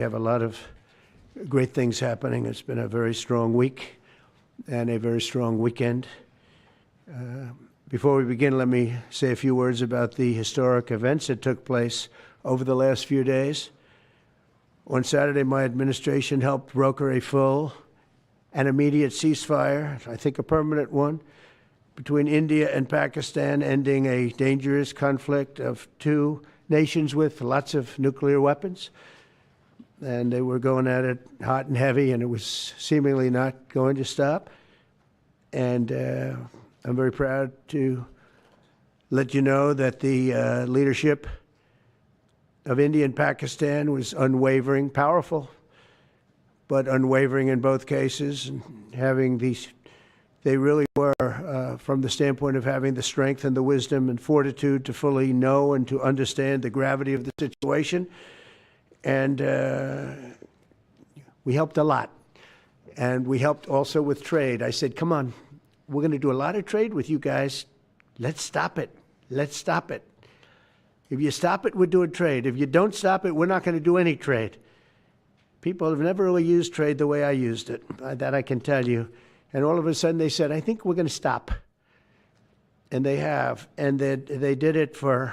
We have a lot of great things happening. It's been a very strong week and a very strong weekend. Before we begin, let me say a few words about the historic events that took place over the last few days. On Saturday, my administration helped broker a full and immediate ceasefire, I think a permanent one, between India and Pakistan, ending a dangerous conflict of two nations with lots of nuclear weapons. And they were going at it hot and heavy, and it was seemingly not going to stop. And I'm very proud to let you know that the leadership of India and Pakistan was unwavering, powerful, but unwavering in both cases, and having these, they really were, from the standpoint of having the strength and the wisdom and fortitude to fully know and to understand the gravity of the situation. And we helped a lot. And we helped also with trade. I said, come on, we're going to do a lot of trade with you guys. Let's stop it. Let's stop it. If you stop it, we're doing trade. If you don't stop it, we're not going to do any trade. People have never really used trade the way I used it. That I can tell you. And all of a sudden they said, I think we're going to stop. And they have. And they did it for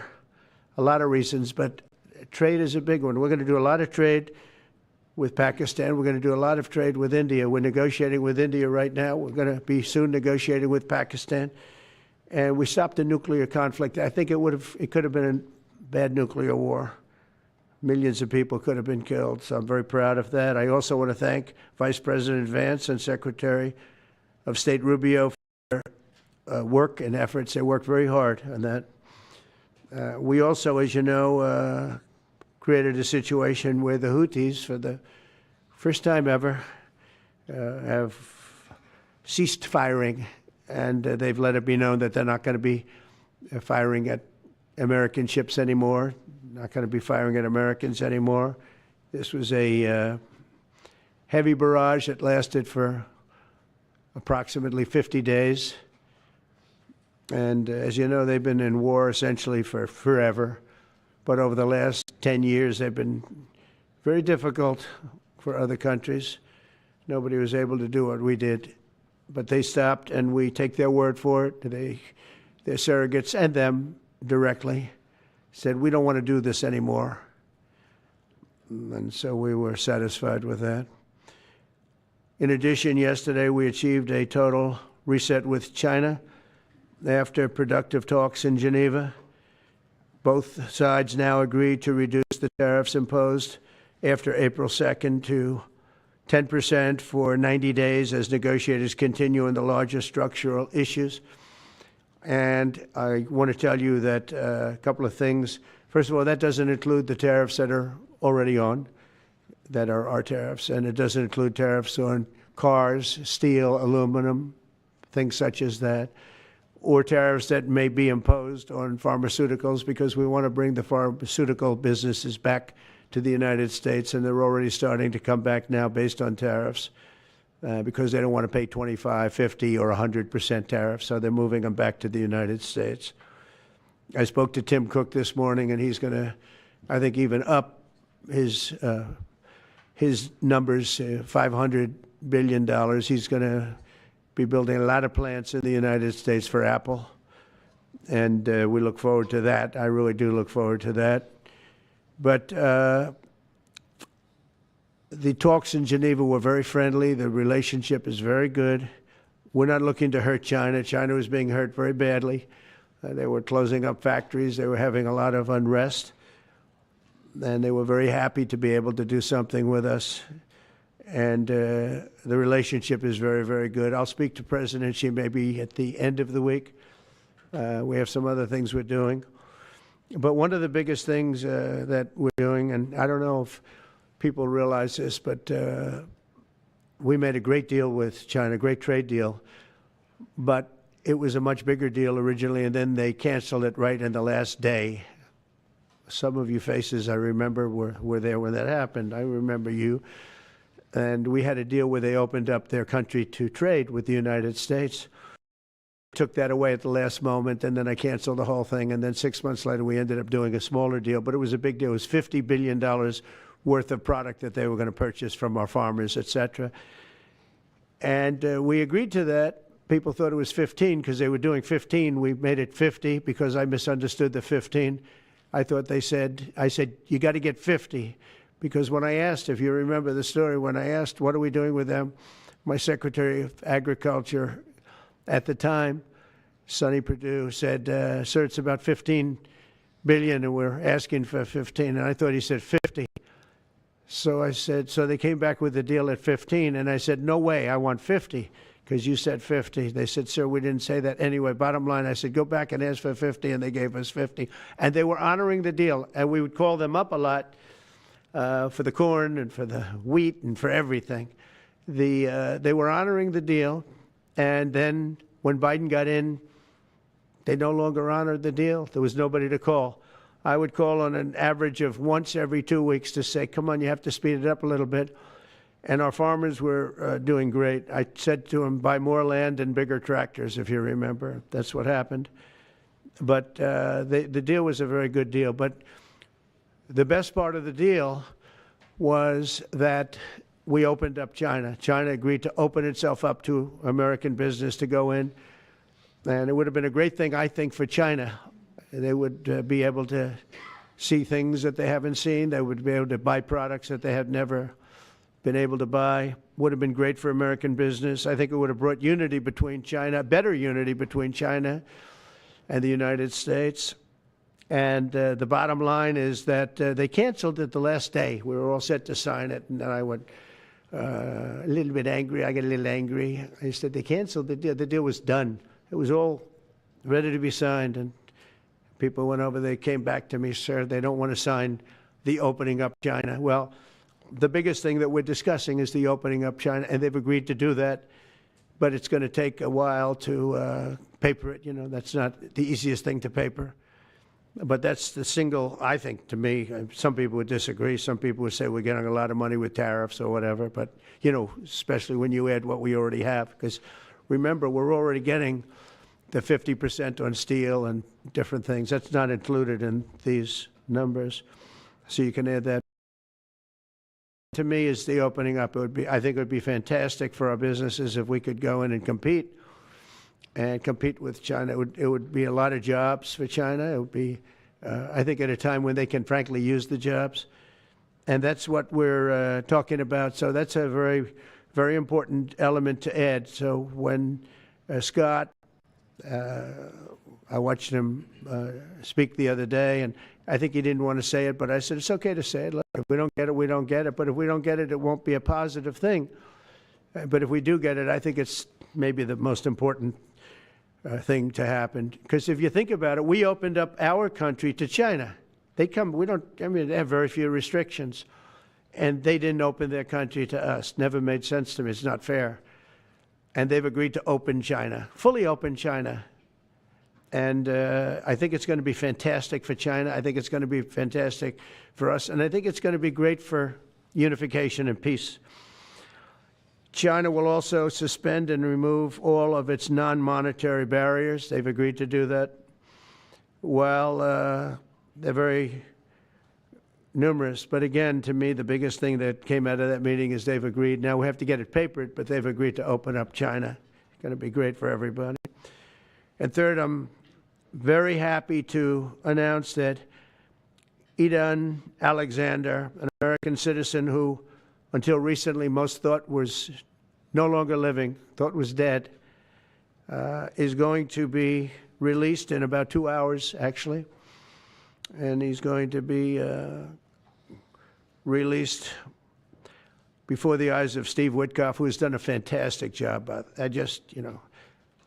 a lot of reasons, but trade is a big one. We're going to do a lot of trade with Pakistan. We're going to do a lot of trade with India. We're negotiating with India right now. We're going to be soon negotiating with Pakistan. And we stopped the nuclear conflict. I think it could have been a bad nuclear war. Millions of people could have been killed. So I'm very proud of that. I also want to thank Vice President Vance and Secretary of State Rubio for their work and efforts. They worked very hard on that. We also, as you know, created a situation where the Houthis, for the first time ever, have ceased firing, and they've let it be known that they're not going to be firing at American ships anymore, not going to be firing at Americans anymore. This was a heavy barrage that lasted for approximately 50 days. And as you know, they've been in war essentially for forever. But over the last 10 years, they've been very difficult for other countries. Nobody was able to do what we did. But they stopped, and we take their word for it. Their surrogates and them directly said, we don't want to do this anymore. And so we were satisfied with that. In addition, yesterday we achieved a total reset with China after productive talks in Geneva. Both sides now agreed to reduce the tariffs imposed after April 2nd to 10% for 90 days as negotiators continue on the larger structural issues. And I want to tell you that a couple of things. First of all, that doesn't include the tariffs that are already on, that are our tariffs, and it doesn't include tariffs on cars, steel, aluminum, things such as that, or tariffs that may be imposed on pharmaceuticals, because we want to bring the pharmaceutical businesses back to the United States, and they're already starting to come back now based on tariffs because they don't want to pay 25, 50, or 100% tariffs, so they're moving them back to the United States. I spoke to Tim Cook this morning, and he's going to, I think, even up his numbers, $500 billion. He's going to be building a lot of plants in the United States for Apple, and we look forward to that. I really do look forward to that. But the talks in Geneva were very friendly. The relationship is very good. We're not looking to hurt China. China was being hurt very badly. They were closing up factories. They were having a lot of unrest, and they were very happy to be able to do something with us. And the relationship is very, very good. I'll speak to President Xi maybe at the end of the week. We have some other things we're doing. But one of the biggest things that we're doing, and I don't know if people realize this, but we made a great deal with China, a great trade deal. But it was a much bigger deal originally, and then they canceled it right in the last day. Some of you faces I remember were there when that happened. I remember you. And we had a deal where they opened up their country to trade with the United States. Took that away at the last moment, and then I canceled the whole thing. And then 6 months later, we ended up doing a smaller deal, but it was a big deal. It was $50 billion worth of product that they were going to purchase from our farmers, et cetera. And we agreed to that. People thought it was 15 because they were doing 15. We made it 50 because I misunderstood the 15. I said, you got to get 50. Because when I asked, if you remember the story, when I asked, what are we doing with them? My Secretary of Agriculture at the time, Sonny Perdue, said, sir, it's about 15 billion and we're asking for 15. And I thought he said 50. So I said, so they came back with the deal at 15. And I said, no way, I want 50. Because you said 50. They said, sir, we didn't say that. Anyway, bottom line, I said, go back and ask for 50, and they gave us 50. And they were honoring the deal. And we would call them up a lot for the corn and for the wheat and for everything. They were honoring the deal. And then when Biden got in, they no longer honored the deal. There was nobody to call. I would call on an average of once every 2 weeks to say, come on, you have to speed it up a little bit. And our farmers were doing great. I said to them, buy more land and bigger tractors, if you remember. That's what happened. But the deal was a very good deal. But the best part of the deal was that we opened up China. China agreed to open itself up to American business to go in. And it would have been a great thing, I think, for China. They would be able to see things that they haven't seen. They would be able to buy products that they had never been able to buy. Would have been great for American business. I think it would have brought unity between China, better unity between China and the United States. And the bottom line is that they canceled it the last day. We were all set to sign it, and then I went a little bit angry. I got a little angry. I said, they canceled the deal. The deal was done. It was all ready to be signed, and people went over. They came back to me, sir, they don't want to sign the opening up China. Well, the biggest thing that we're discussing is the opening up China, and they've agreed to do that, but it's going to take a while to paper it. You know, that's not the easiest thing to paper. But that's the single, I think, to me, some people would disagree. Some people would say we're getting a lot of money with tariffs or whatever. But, you know, especially when you add what we already have. Because remember, we're already getting the 50% on steel and different things. That's not included in these numbers. So you can add that. To me, is the opening up. It would be, I think it would be fantastic for our businesses if we could go in and compete with China. It would be a lot of jobs for China. It would be, I think, at a time when they can frankly use the jobs. And that's what we're talking about. So that's a very, very important element to add. So when Scott, I watched him speak the other day, and I think he didn't want to say it, but I said, it's okay to say it. Look, if we don't get it, we don't get it. But if we don't get it, it won't be a positive thing. But if we do get it, I think it's maybe the most important thing to happen. Because if you think about it, we opened up our country to China. They come, they have very few restrictions. And they didn't open their country to us. Never made sense to me. It's not fair. And they've agreed to open China, fully open China. And I think it's going to be fantastic for China. I think it's going to be fantastic for us. And I think it's going to be great for unification and peace. China will also suspend and remove all of its non-monetary barriers. They've agreed to do that. Well, they're very numerous. But again, to me, the biggest thing that came out of that meeting is they've agreed. Now we have to get it papered, but they've agreed to open up China. It's going to be great for everybody. And third, I'm very happy to announce that Idan Alexander, an American citizen who until recently most thought was no longer living, thought was dead, is going to be released in about 2 hours, actually. And he's going to be released before the eyes of Steve Witkoff, who has done a fantastic job.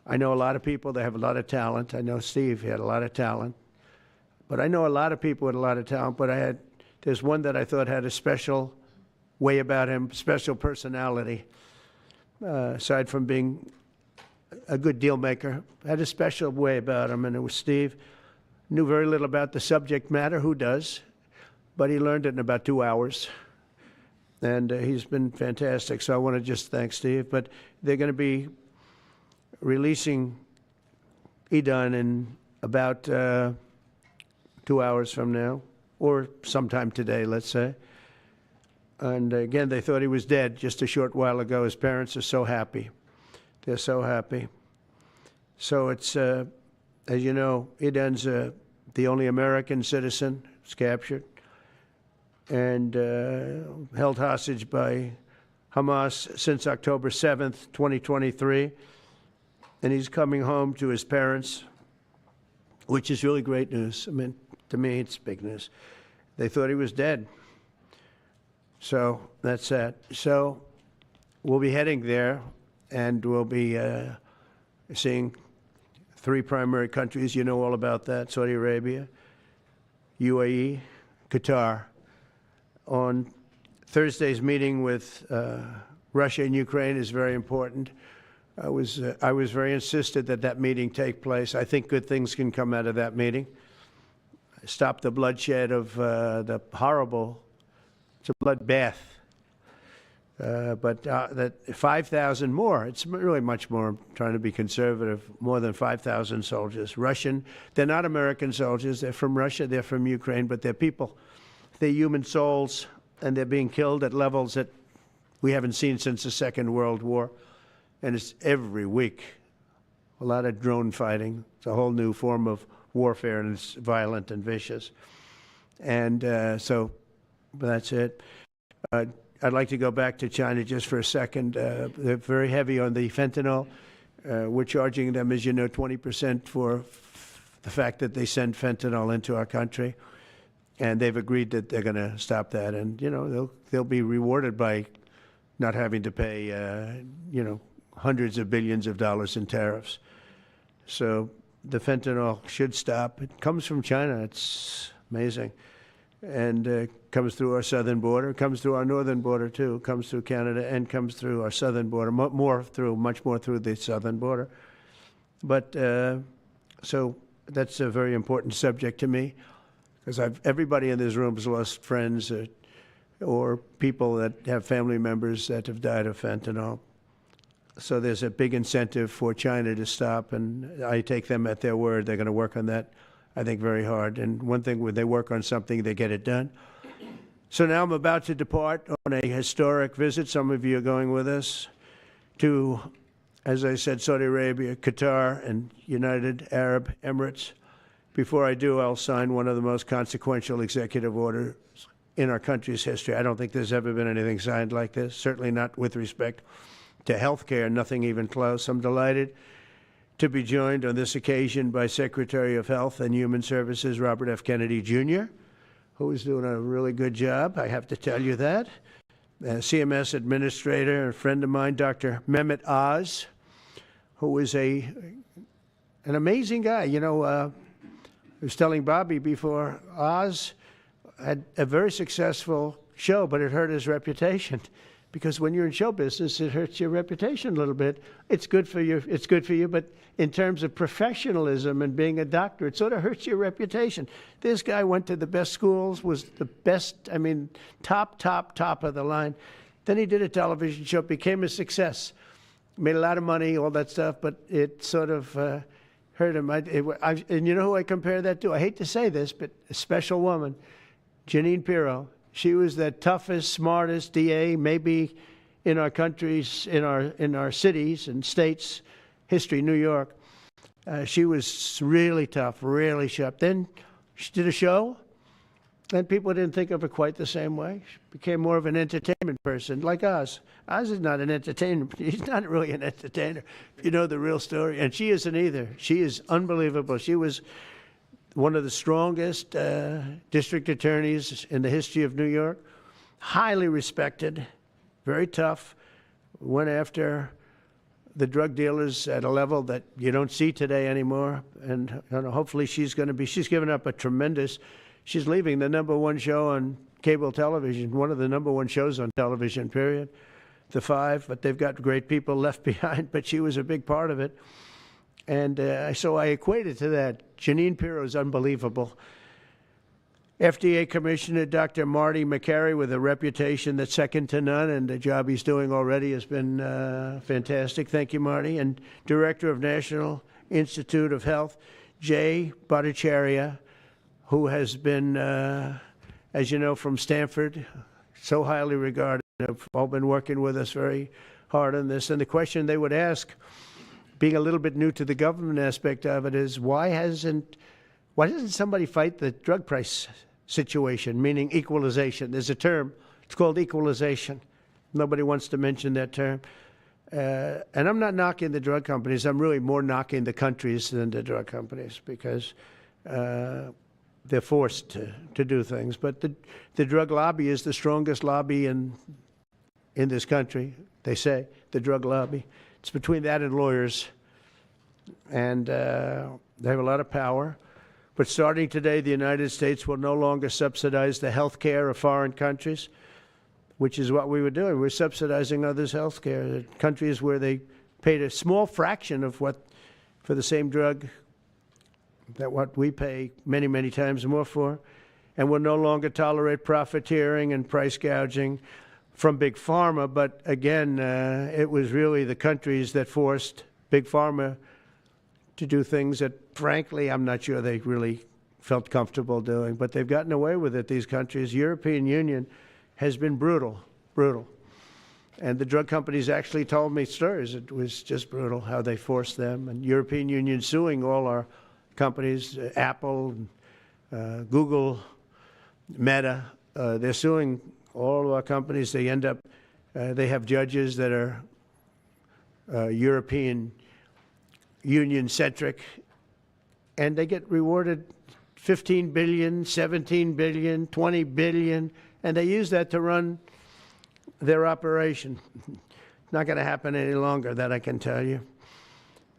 I know a lot of people that have a lot of talent. I know Steve had a lot of talent. But I know a lot of people with a lot of talent, but there's one that I thought had a special way about him, special personality. Aside from being a good deal maker, had a special way about him, and it was Steve. Knew very little about the subject matter, who does? But he learned it in about 2 hours. And he's been fantastic, so I want to just thank Steve. But they're going to be releasing Idan in about 2 hours from now, or sometime today, let's say. And again, they thought he was dead just a short while ago. His parents are so happy. They're so happy. So it's, as you know, Idan's the only American citizen who's captured and held hostage by Hamas since October 7th, 2023. And he's coming home to his parents, which is really great news. I mean, to me, it's big news. They thought he was dead. So that's that. So we'll be heading there, and we'll be seeing 3 primary countries. You know all about that: Saudi Arabia, UAE, Qatar. On Thursday's meeting with Russia and Ukraine is very important. I was very insistent that that meeting take place. I think good things can come out of that meeting. Stop the bloodshed of the horrible. It's a bloodbath. But that 5,000 more, it's really much more, I'm trying to be conservative, more than 5,000 soldiers. Russian, they're not American soldiers, they're from Russia, they're from Ukraine, but they're people. They're human souls, and they're being killed at levels that we haven't seen since the Second World War. And it's every week. A lot of drone fighting. It's a whole new form of warfare, and it's violent and vicious. And so that's it. I'd like to go back to China just for a second. They're very heavy on the fentanyl. We're charging them, as you know, 20% for the fact that they send fentanyl into our country. And they've agreed that they're going to stop that. And, you know, they'll be rewarded by not having to pay, you know, hundreds of billions of dollars in tariffs. So the fentanyl should stop. It comes from China. It's amazing. And comes through our southern border, comes through our northern border too, comes through Canada, and comes through our southern border, much more through the southern border. But so that's a very important subject to me, because everybody in this room has lost friends or people that have family members that have died of fentanyl. So there's a big incentive for China to stop, and I take them at their word. They're going to work on that, I think, very hard. And one thing, when they work on something, they get it done. So now I'm about to depart on a historic visit. Some of you are going with us to, as I said, Saudi Arabia, Qatar, and United Arab Emirates. Before I do, I'll sign one of the most consequential executive orders in our country's history. I don't think there's ever been anything signed like this, certainly not with respect to health care, nothing even close. I'm delighted to be joined on this occasion by Secretary of Health and Human Services Robert F. Kennedy, Jr., who is doing a really good job, I have to tell you that. CMS Administrator, a friend of mine, Dr. Mehmet Oz, who is an amazing guy. You know, I was telling Bobby before, Oz had a very successful show, but it hurt his reputation. Because when you're in show business, it hurts your reputation a little bit. It's good for you, but in terms of professionalism and being a doctor, it sort of hurts your reputation. This guy went to the best schools, was the best, I mean, top of the line. Then he did a television show, became a success, made a lot of money, all that stuff, but it sort of hurt him. And you know who I compare that to? I hate to say this, but a special woman, Jeanine Pirro. She was the toughest, smartest DA, maybe in our countries, in our cities and states, history, New York. She was really tough, really sharp. Then she did a show, and people didn't think of her quite the same way. She became more of an entertainment person, like Oz. Oz is not an entertainer. He's not really an entertainer, if you know the real story. And she isn't either. She is unbelievable. She was one of the strongest district attorneys in the history of New York, highly respected, very tough, went after the drug dealers at a level that you don't see today anymore. And hopefully she's given up a tremendous, she's leaving the #1 show on cable television, one of the #1 shows on television, period, The Five, but they've got great people left behind, but she was a big part of it. And so I equated to that. Jeanine Pirro is unbelievable. FDA Commissioner Dr. Marty McCary, with a reputation that's second to none, and the job he's doing already has been fantastic. Thank you, Marty. And Director of National Institute of Health, Jay Bhattacharya, who has been, as you know, from Stanford, so highly regarded, have all been working with us very hard on this. And the question they would ask, being a little bit new to the government aspect of it, is why doesn't somebody fight the drug price situation, meaning equalization? There's a term, it's called equalization. Nobody wants to mention that term. And I'm not knocking the drug companies. I'm really more knocking the countries than the drug companies, because they're forced to do things. But the drug lobby is the strongest lobby in this country, they say, the drug lobby. It's between that and lawyers. And they have a lot of power. But starting today, the United States will no longer subsidize the health care of foreign countries, which is what we were doing. We're subsidizing others' health care. Countries where they paid a small fraction of what, for the same drug, that what we pay many, many times more for. And we'll no longer tolerate profiteering and price gouging from Big Pharma. But again, it was really the countries that forced Big Pharma to do things that, frankly, I'm not sure they really felt comfortable doing. But they've gotten away with it, these countries. European Union has been brutal. And the drug companies actually told me stories. It was just brutal how they forced them. And European Union suing all our companies, Apple, Google, Meta. They're suing all of our companies. They end up, they have judges that are European Union-centric, and they get rewarded $15 billion, $17 billion, $20 billion, and they use that to run their operation. Not going to happen any longer, that I can tell you.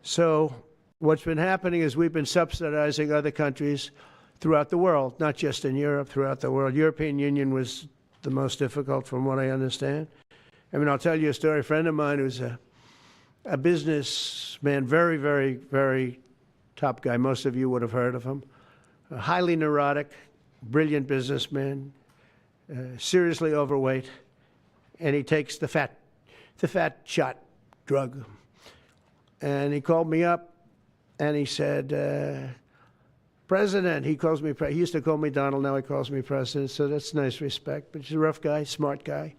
So what's been happening is we've been subsidizing other countries throughout the world, not just in Europe, throughout the world. European Union was the most difficult, from what I understand. I mean, I'll tell you a story. A friend of mine who's a businessman, very, very, very top guy. Most of you would have heard of him. A highly neurotic, brilliant businessman, seriously overweight, and he takes the fat shot drug. And he called me up, and he said, President, he calls me, he used to call me Donald, now he calls me President, so that's nice respect. But he's a rough guy, smart guy,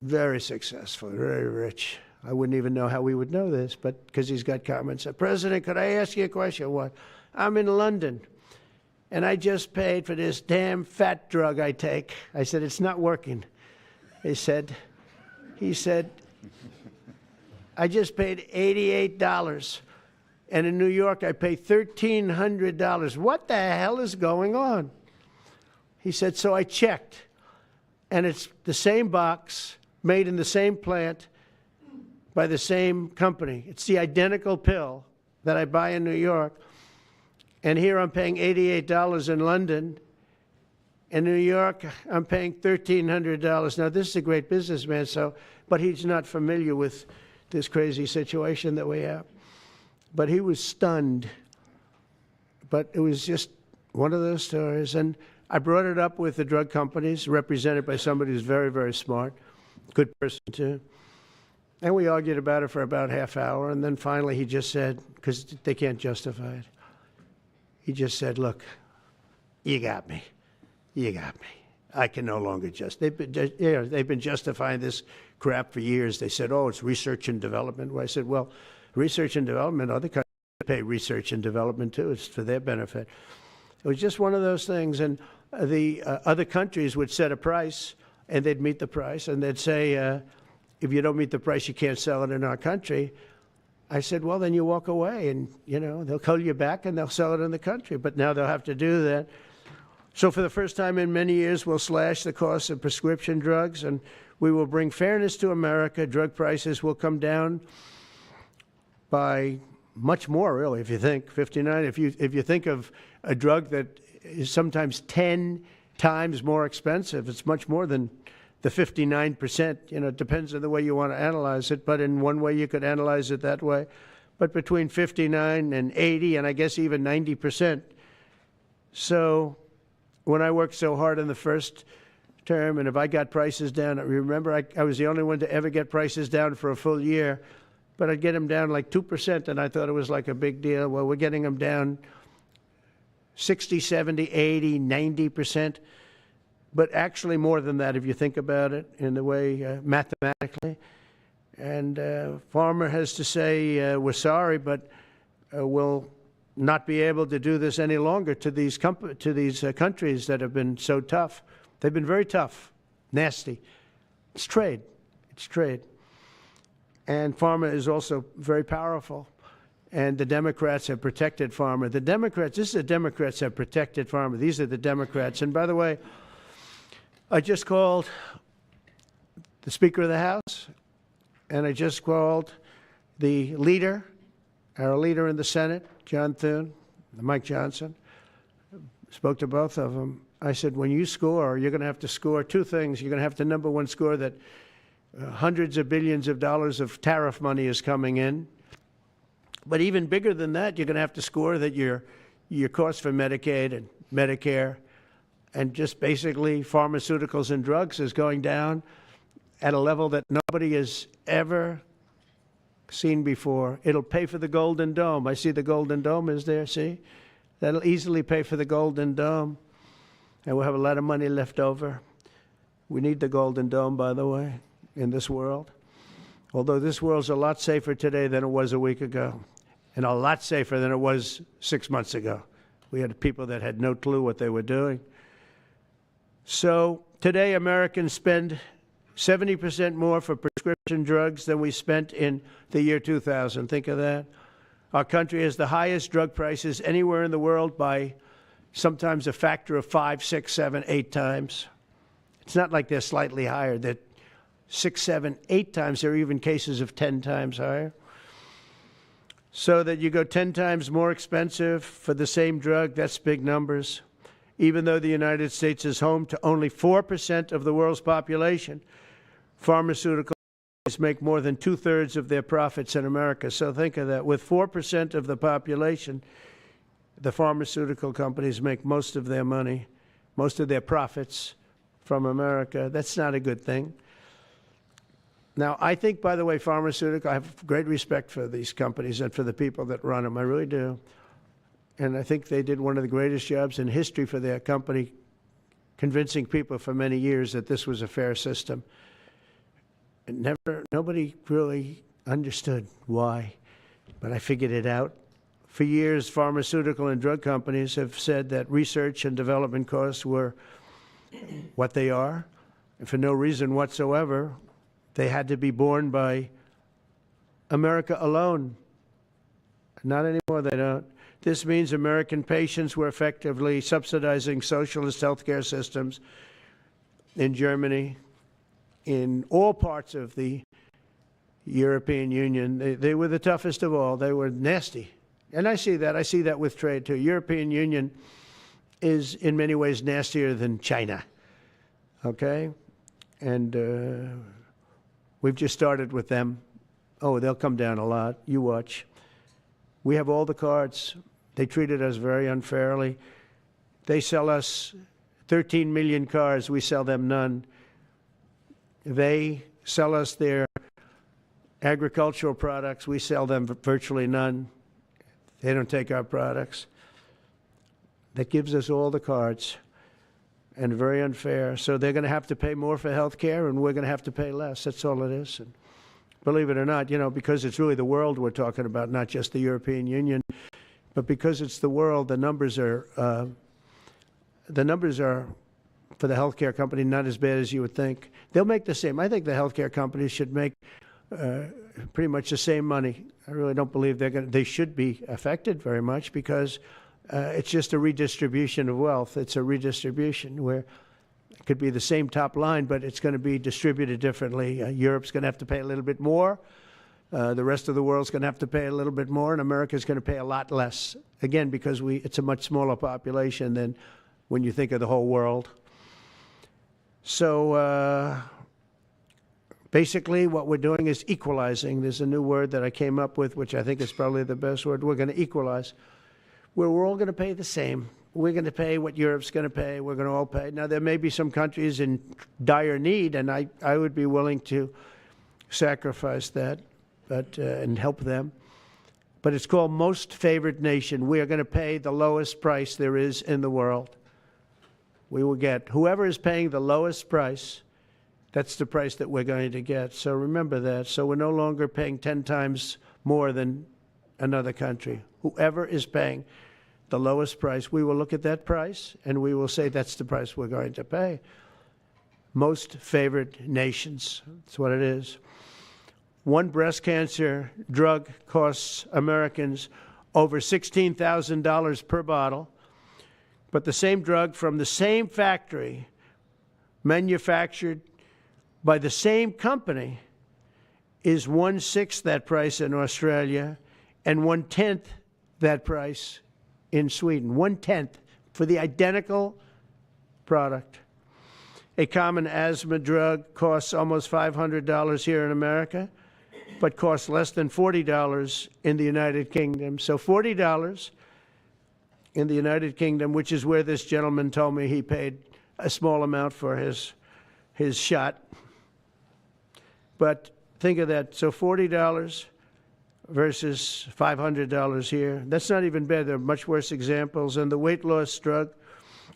very successful, very rich. I wouldn't even know how we would know this, but because he's got comments. President, could I ask you a question? What? I'm in London, and I just paid for this damn fat drug I take. I said, it's not working. He said, I just paid $88. And in New York, I pay $1,300. What the hell is going on? He said, so I checked, and it's the same box, made in the same plant, by the same company. It's the identical pill that I buy in New York. And here I'm paying $88 in London. In New York, I'm paying $1,300. Now, this is a great businessman, but he's not familiar with this crazy situation that we have. But he was stunned. But it was just one of those stories. And I brought it up with the drug companies, represented by somebody who's very, very smart, good person too. And we argued about it for about half hour. And then finally he just said, because they can't justify it, he just said, look, you got me. You got me. I can no longer they've been justifying this crap for years. They said, oh, it's research and development. Well, I said, well, research and development, other countries pay research and development too. It's for their benefit. It was just one of those things. And the other countries would set a price, and they'd meet the price, and they'd say, if you don't meet the price, you can't sell it in our country. I said, well, then you walk away, and, they'll call you back, and they'll sell it in the country. But now they'll have to do that. So for the first time in many years, we'll slash the cost of prescription drugs, and we will bring fairness to America. Drug prices will come down by much more, really, if you think 59. If you think of a drug that is sometimes 10 times more expensive, it's much more than the 59%. It depends on the way you want to analyze it, but in one way you could analyze it that way. But between 59 and 80, and I guess even 90%. So when I worked so hard in the first term, and if I got prices down, remember I was the only one to ever get prices down for a full year, but I'd get them down like 2%, and I thought it was like a big deal. Well, we're getting them down 60, 70, 80, 90%. but actually more than that if you think about it in the way mathematically. And Pharma has to say, we're sorry, but we'll not be able to do this any longer to these countries that have been so tough. They've been very tough, nasty. It's trade. It's trade. And Pharma is also very powerful. And the Democrats have protected Pharma. The Democrats, this is the Democrats have protected Pharma. These are the Democrats. And by the way, I just called the Speaker of the House, and I just called the leader, our leader in the Senate, John Thune, Mike Johnson. Spoke to both of them. I said, when you score, you're going to have to score two things. You're going to have to, number one, score that hundreds of billions of dollars of tariff money is coming in. But even bigger than that, you're going to have to score that your cost for Medicaid and Medicare and just basically pharmaceuticals and drugs is going down at a level that nobody has ever seen before. It'll pay for the Golden Dome. I see the Golden Dome is there, see? That'll easily pay for the Golden Dome. And we'll have a lot of money left over. We need the Golden Dome, by the way, in this world. Although this world's a lot safer today than it was a week ago, and a lot safer than it was 6 months ago. We had people that had no clue what they were doing. So today Americans spend 70% more for prescription drugs than we spent in the year 2000. Think of that. Our country has the highest drug prices anywhere in the world by sometimes a factor of 5, 6, 7, 8 times. It's not like they're slightly higher. They're 6, 7, 8 times. There are even cases of 10 times higher. So that you go 10 times more expensive for the same drug, that's big numbers. Even though the United States is home to only 4% of the world's population, pharmaceutical companies make more than 2/3 of their profits in America. So think of that. With 4% of the population, the pharmaceutical companies make most of their money, most of their profits from America. That's not a good thing. Now, I think, by the way, I have great respect for these companies and for the people that run them. I really do. And I think they did one of the greatest jobs in history for their company, convincing people for many years that this was a fair system. And nobody really understood why, but I figured it out. For years, pharmaceutical and drug companies have said that research and development costs were what they are, and for no reason whatsoever. They had to be borne by America alone. Not anymore, they don't. This means American patients were effectively subsidizing socialist healthcare systems in Germany, in all parts of the European Union. They were the toughest of all. They were nasty. And I see that. I see that with trade, too. European Union is in many ways nastier than China, okay? And we've just started with them. Oh, they'll come down a lot. You watch. We have all the cards. They treated us very unfairly. They sell us 13 million cars. We sell them none. They sell us their agricultural products. We sell them virtually none. They don't take our products. That gives us all the cards, and very unfair. So they're going to have to pay more for health care, and we're going to have to pay less. That's all it is. And believe it or not, because it's really the world we're talking about, not just the European Union, but because it's the world, the numbers are for the healthcare company not as bad as you would think. They'll make the same. I think the healthcare companies should make pretty much the same money. I really don't believe they should be affected very much, because it's just a redistribution of wealth. It's a redistribution where it could be the same top line, but it's going to be distributed differently. Europe's going to have to pay a little bit more. The rest of the world's going to have to pay a little bit more, and America's going to pay a lot less. Again, because it's a much smaller population than when you think of the whole world. So basically what we're doing is equalizing. There's a new word that I came up with, which I think is probably the best word. We're going to equalize, where we're all going to pay the same. We're going to pay what Europe's going to pay. We're going to all pay. Now, there may be some countries in dire need, and I would be willing to sacrifice that and help them. But it's called most favored nation. We are going to pay the lowest price there is in the world. We will get whoever is paying the lowest price. That's the price that we're going to get. So remember that. So we're no longer paying 10 times more than another country. Whoever is paying the lowest price, we will look at that price and we will say that's the price we're going to pay. Most favored nations. That's what it is. One breast cancer drug costs Americans over $16,000 per bottle, but the same drug from the same factory, manufactured by the same company, is 1/6 that price in Australia and 1/10 that price in Sweden. 1/10 for the identical product. A common asthma drug costs almost $500 here in America, but costs less than $40 in the United Kingdom. So $40 in the United Kingdom, which is where this gentleman told me he paid a small amount for his shot. But think of that. So $40 versus $500 here. That's not even bad. There are much worse examples. And the weight loss drug,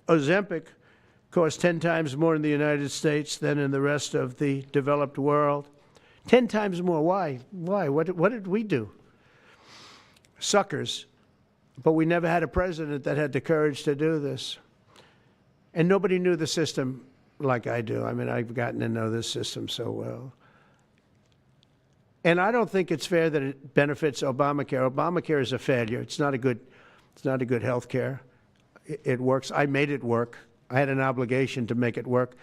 Ozempic, costs 10 times more in the United States than in the rest of the developed world. 10 times more. Why? Why? What did we do? Suckers. But we never had a president that had the courage to do this. And nobody knew the system like I do. I mean, I've gotten to know this system so well. And I don't think it's fair that it benefits Obamacare. Obamacare is a failure. It's not a good health care. It works. I made it work. I had an obligation to make it work,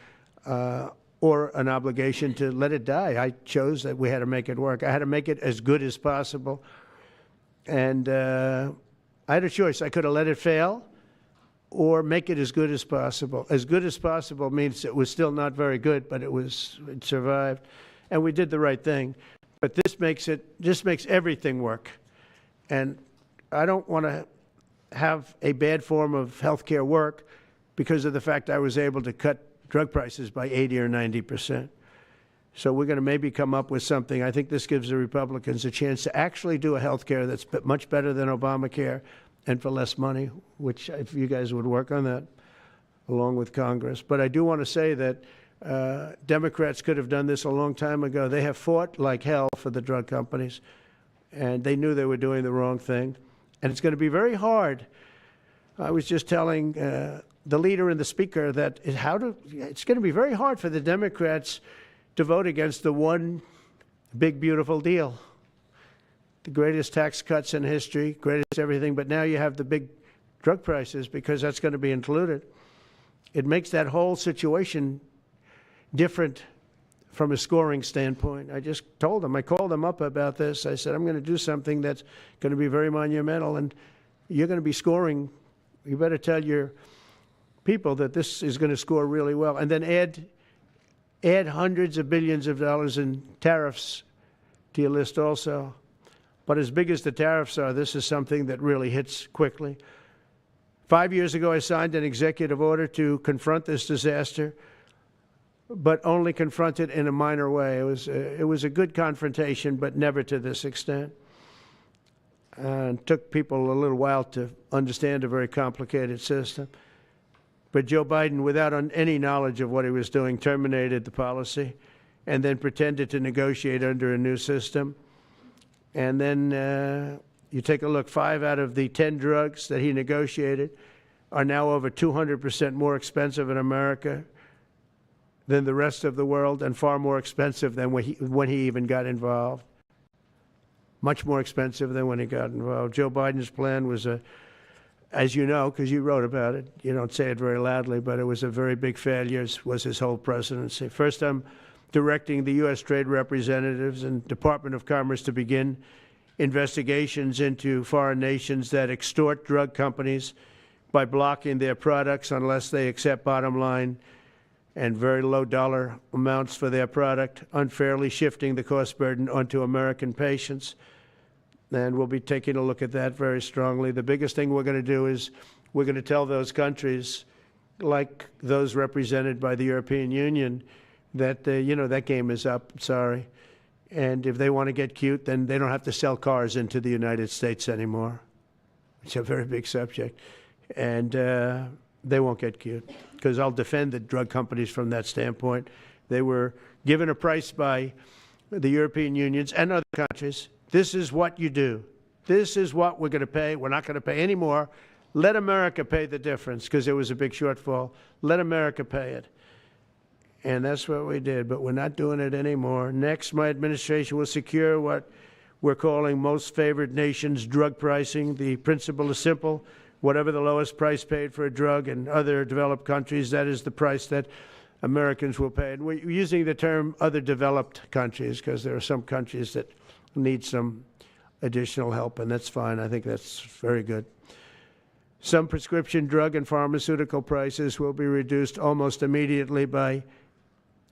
or an obligation to let it die. I chose that we had to make it work. I had to make it as good as possible. And I had a choice. I could have let it fail or make it as good as possible. As good as possible means it was still not very good, but it survived. And we did the right thing. But this makes everything work. And I don't want to have a bad form of health care work because of the fact I was able to cut drug prices by 80 or 90%. So we're going to maybe come up with something. I think this gives the Republicans a chance to actually do a health care that's much better than Obamacare and for less money, which if you guys would work on that along with Congress. But I do want to say that Democrats could have done this a long time ago. They have fought like hell for the drug companies, and they knew they were doing the wrong thing. And it's going to be very hard. I was just telling the leader and the speaker that it's going to be very hard for the Democrats to vote against the one big, beautiful deal. The greatest tax cuts in history, greatest everything, but now you have the big drug prices because that's going to be included. It makes that whole situation different from a scoring standpoint. I just told them, I called them up about this. I said, I'm going to do something that's going to be very monumental, and you're going to be scoring. You better tell your people that this is going to score really well. And then add hundreds of billions of dollars in tariffs to your list also. But as big as the tariffs are, this is something that really hits quickly. 5 years ago, I signed an executive order to confront this disaster, but only confront it in a minor way. It was a good confrontation, but never to this extent. And it took people a little while to understand a very complicated system. But Joe Biden, without any knowledge of what he was doing, terminated the policy and then pretended to negotiate under a new system. And then you take a look, 5 out of the 10 drugs that he negotiated are now over 200% more expensive in America than the rest of the world, and far more expensive than when he even got involved. Much more expensive than when he got involved. Joe Biden's plan was as you know, because you wrote about it, you don't say it very loudly, but it was a very big failure, was his whole presidency. First, I'm directing the U.S. Trade Representatives and Department of Commerce to begin investigations into foreign nations that extort drug companies by blocking their products unless they accept bottom line and very low dollar amounts for their product, unfairly shifting the cost burden onto American patients. And we'll be taking a look at that very strongly. The biggest thing we're going to do is we're going to tell those countries, like those represented by the European Union, that, that game is up, sorry. And if they want to get cute, then they don't have to sell cars into the United States anymore. It's a very big subject. And they won't get cute, because I'll defend the drug companies from that standpoint. They were given a price by the European unions and other countries. This is what you do. This is what we're going to pay. We're not going to pay any more. Let America pay the difference, because there was a big shortfall. Let America pay it. And that's what we did, but we're not doing it anymore. Next, my administration will secure what we're calling most favored nations drug pricing. The principle is simple. Whatever the lowest price paid for a drug in other developed countries, that is the price that Americans will pay. And we're using the term other developed countries because there are some countries that need some additional help, and that's fine. I think that's very good. Some prescription drug and pharmaceutical prices will be reduced almost immediately by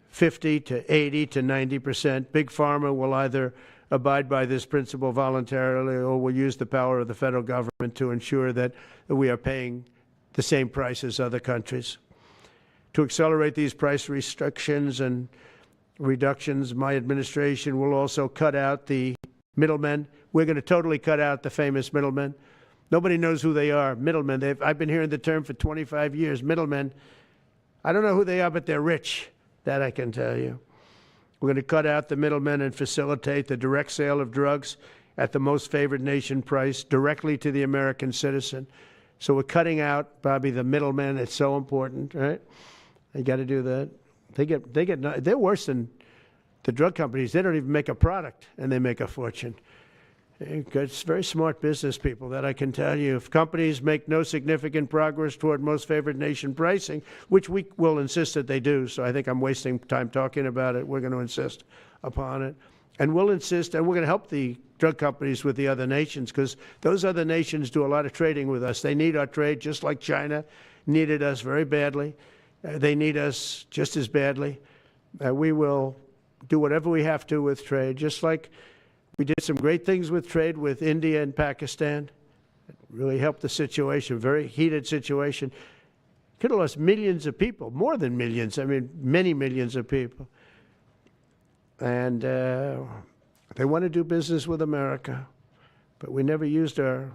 50 to 80 to 90%. Big Pharma will either abide by this principle voluntarily or will use the power of the federal government to ensure that we are paying the same price as other countries. To accelerate these price restrictions and reductions, my administration will also cut out the middlemen. We're going to totally cut out the famous middlemen. Nobody knows who they are, middlemen. I've been hearing the term for 25 years, middlemen. I don't know who they are, but they're rich. That I can tell you. We're going to cut out the middlemen and facilitate the direct sale of drugs at the most favored nation price directly to the American citizen. So we're cutting out, Bobby, the middlemen. It's so important, right? You got to do that. They're worse than the drug companies. They don't even make a product, and they make a fortune. It's very smart business people, that I can tell you. If companies make no significant progress toward most favored nation pricing, which we will insist that they do, so I think I'm wasting time talking about it. We're going to insist upon it. And we'll insist, and we're going to help the drug companies with the other nations, because those other nations do a lot of trading with us. They need our trade, just like China needed us very badly. They need us just as badly. We will do whatever we have to with trade, just like we did some great things with trade with India and Pakistan. It really helped the situation, very heated situation. Could have lost millions of people, more than millions, I mean, many millions of people. And they want to do business with America, but we never used our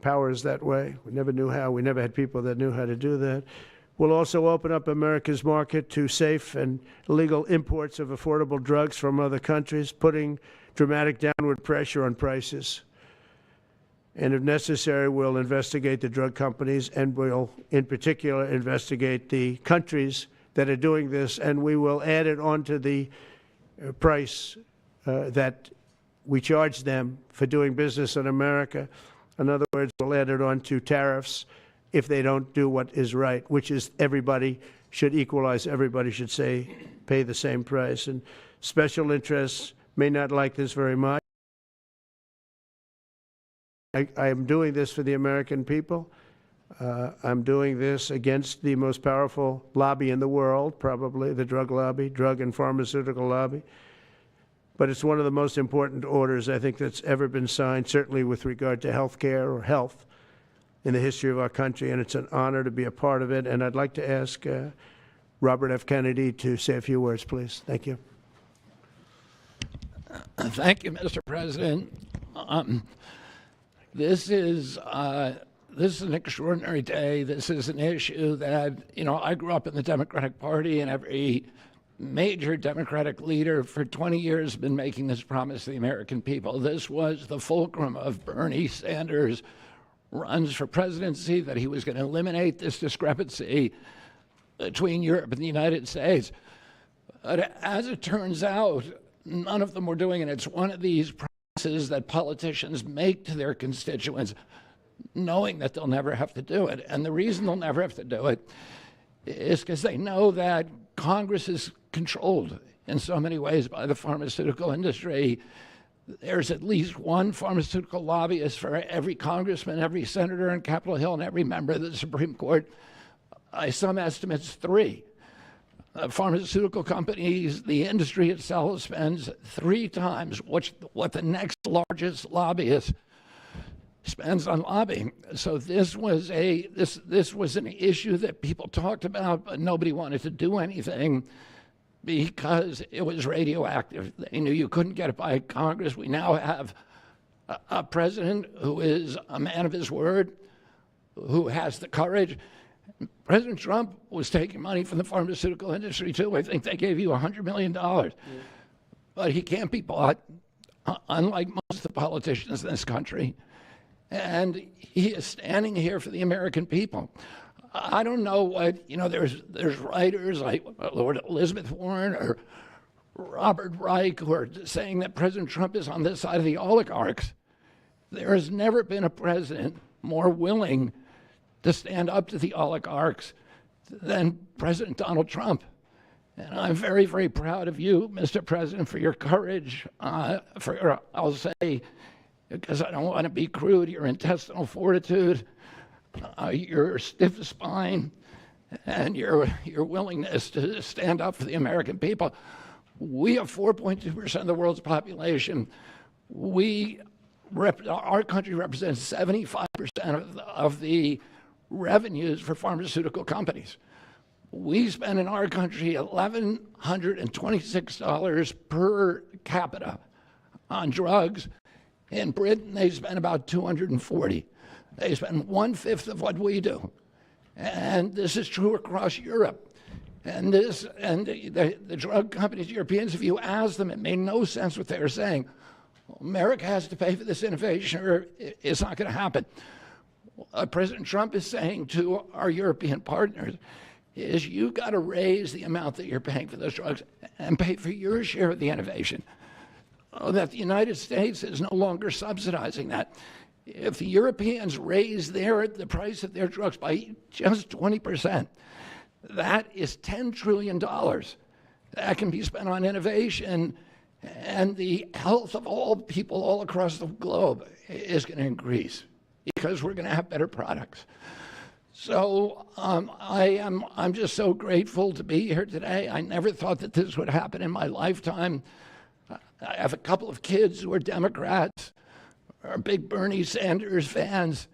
powers that way. We never knew how. We never had people that knew how to do that. We'll also open up America's market to safe and legal imports of affordable drugs from other countries, putting dramatic downward pressure on prices. And if necessary, we'll investigate the drug companies, and we'll, in particular, investigate the countries that are doing this, and we will add it onto the price that we charge them for doing business in America. In other words, we'll add it onto tariffs if they don't do what is right, which is everybody should equalize. Everybody should pay the same price. And special interests may not like this very much. I am doing this for the American people. I'm doing this against the most powerful lobby in the world, probably the drug lobby, drug and pharmaceutical lobby. But it's one of the most important orders, I think, that's ever been signed, certainly with regard to health care or health in the history of our country, and it's an honor to be a part of it. And I'd like to ask Robert F. Kennedy to say a few words, please. Thank you. Thank you, Mr. President. This is an extraordinary day. This is an issue that, I grew up in the Democratic Party, and every major Democratic leader for 20 years has been making this promise to the American people. This was the fulcrum of Bernie Sanders' runs for presidency, that he was going to eliminate this discrepancy between Europe and the United States. But as it turns out, none of them were doing it. It's one of these promises that politicians make to their constituents, knowing that they'll never have to do it. And the reason they'll never have to do it is because they know that Congress is controlled in so many ways by the pharmaceutical industry. There's at least one pharmaceutical lobbyist for every congressman, every senator on Capitol Hill, and every member of the Supreme Court. By some estimates, 3. Pharmaceutical companies, the industry itself, spends 3 times what the next largest lobbyist spends on lobbying. So this was an issue that people talked about, but nobody wanted to do anything because it was radioactive. They knew you couldn't get it by Congress. We now have a president who is a man of his word, who has the courage President Trump was taking money from the pharmaceutical industry too. I think they gave you $100 million. But he can't be bought, unlike most of the politicians in this country. And he is standing here for the American people. I don't know what, there's writers like Lord Elizabeth Warren or Robert Reich who are saying that President Trump is on this side of the oligarchs. There has never been a president more willing to stand up to the oligarchs than President Donald Trump. And I'm very, very proud of you, Mr. President, for your courage, I'll say, because I don't want to be crude, your intestinal fortitude, your stiff spine, and your willingness to stand up for the American people. We have 4.2% of the world's population. Our country represents 75% of the revenues for pharmaceutical companies. We spend in our country $1,126 per capita on drugs. In Britain, they spend about $240. They spend 1/5 of what we do. And this is true across Europe. And the drug companies, Europeans, if you ask them, it made no sense what they were saying. America has to pay for this innovation or it's not going to happen. What President Trump is saying to our European partners is you've got to raise the amount that you're paying for those drugs and pay for your share of the innovation. That the United States is no longer subsidizing that. If the Europeans raise the price of their drugs by just 20%, that is $10 trillion that can be spent on innovation, and the health of all people all across the globe is going to increase because we're going to have better products. So I'm just so grateful to be here today. I never thought that this would happen in my lifetime. I have a couple of kids who are Democrats, are big Bernie Sanders fans,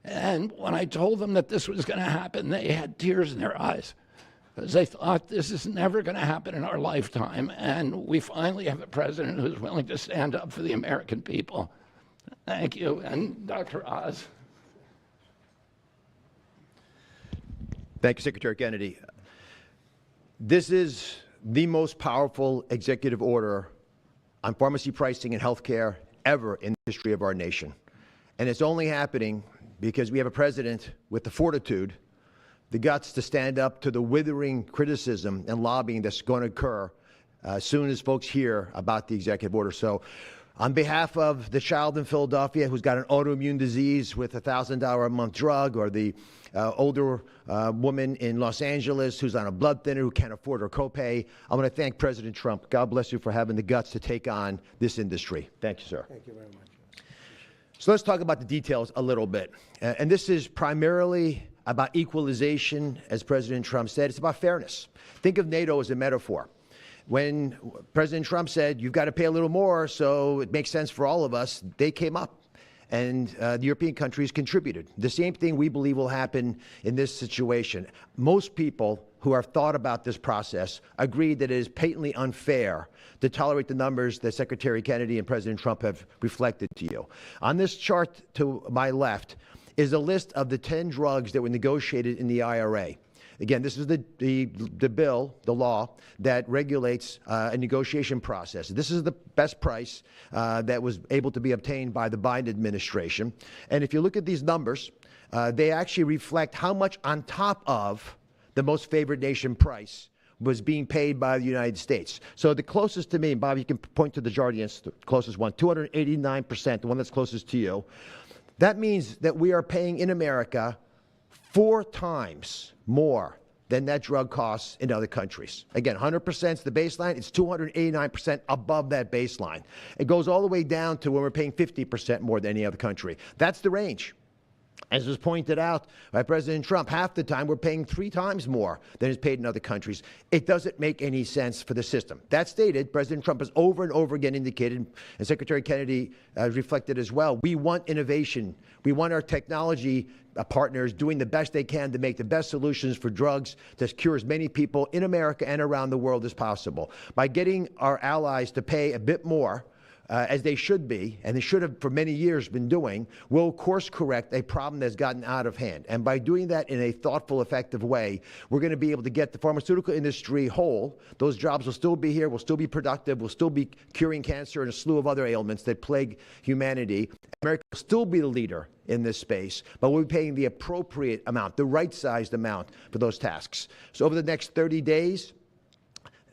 and when I told them that this was going to happen, they had tears in their eyes because they thought this is never going to happen in our lifetime, and we finally have a president who's willing to stand up for the American people. Thank you, and Dr. Oz. Thank you, Secretary Kennedy. This is the most powerful executive order on pharmacy pricing and health care ever in the history of our nation. And it's only happening because we have a president with the fortitude, the guts to stand up to the withering criticism and lobbying that's going to occur as soon as folks hear about the executive order. So on behalf of the child in Philadelphia who's got an autoimmune disease with a $1,000 a month drug, or the older woman in Los Angeles who's on a blood thinner who can't afford her copay, I want to thank President Trump. God bless you for having the guts to take on this industry. Thank you, sir. Thank you very much. So let's talk about the details a little bit. And this is primarily about equalization, as President Trump said. It's about fairness. Think of NATO as a metaphor. When President Trump said, you've got to pay a little more so it makes sense for all of us, they came up. And the European countries contributed. The same thing we believe will happen in this situation. Most people who have thought about this process agree that it is patently unfair to tolerate the numbers that Secretary Kennedy and President Trump have reflected to you. On this chart to my left is a list of the 10 drugs that were negotiated in the IRA. Again, this is the bill, the law, that regulates a negotiation process. This is the best price that was able to be obtained by the Biden administration. And if you look at these numbers, they actually reflect how much on top of the most favored nation price was being paid by the United States. So the closest to me, and Bob, you can point to the Jardians, the closest one, 289%, the one that's closest to you. That means that we are paying in America 4 times more than that drug costs in other countries. Again, 100% is the baseline. It's 289% above that baseline. It goes all the way down to when we're paying 50% more than any other country. That's the range. As was pointed out by President Trump, half the time we're paying 3 times more than is paid in other countries. It doesn't make any sense for the system. That stated, President Trump has over and over again indicated, and Secretary Kennedy reflected as well, we want innovation. We want our technology partners doing the best they can to make the best solutions for drugs that cure as many people in America and around the world as possible. By getting our allies to pay a bit more, as they should be, and they should have for many years been doing, will course correct a problem that's gotten out of hand. And by doing that in a thoughtful, effective way, we're going to be able to get the pharmaceutical industry whole. Those jobs will still be here, will still be productive, will still be curing cancer and a slew of other ailments that plague humanity. America will still be the leader in this space, but we'll be paying the appropriate amount, the right-sized amount for those tasks. So over the next 30 days,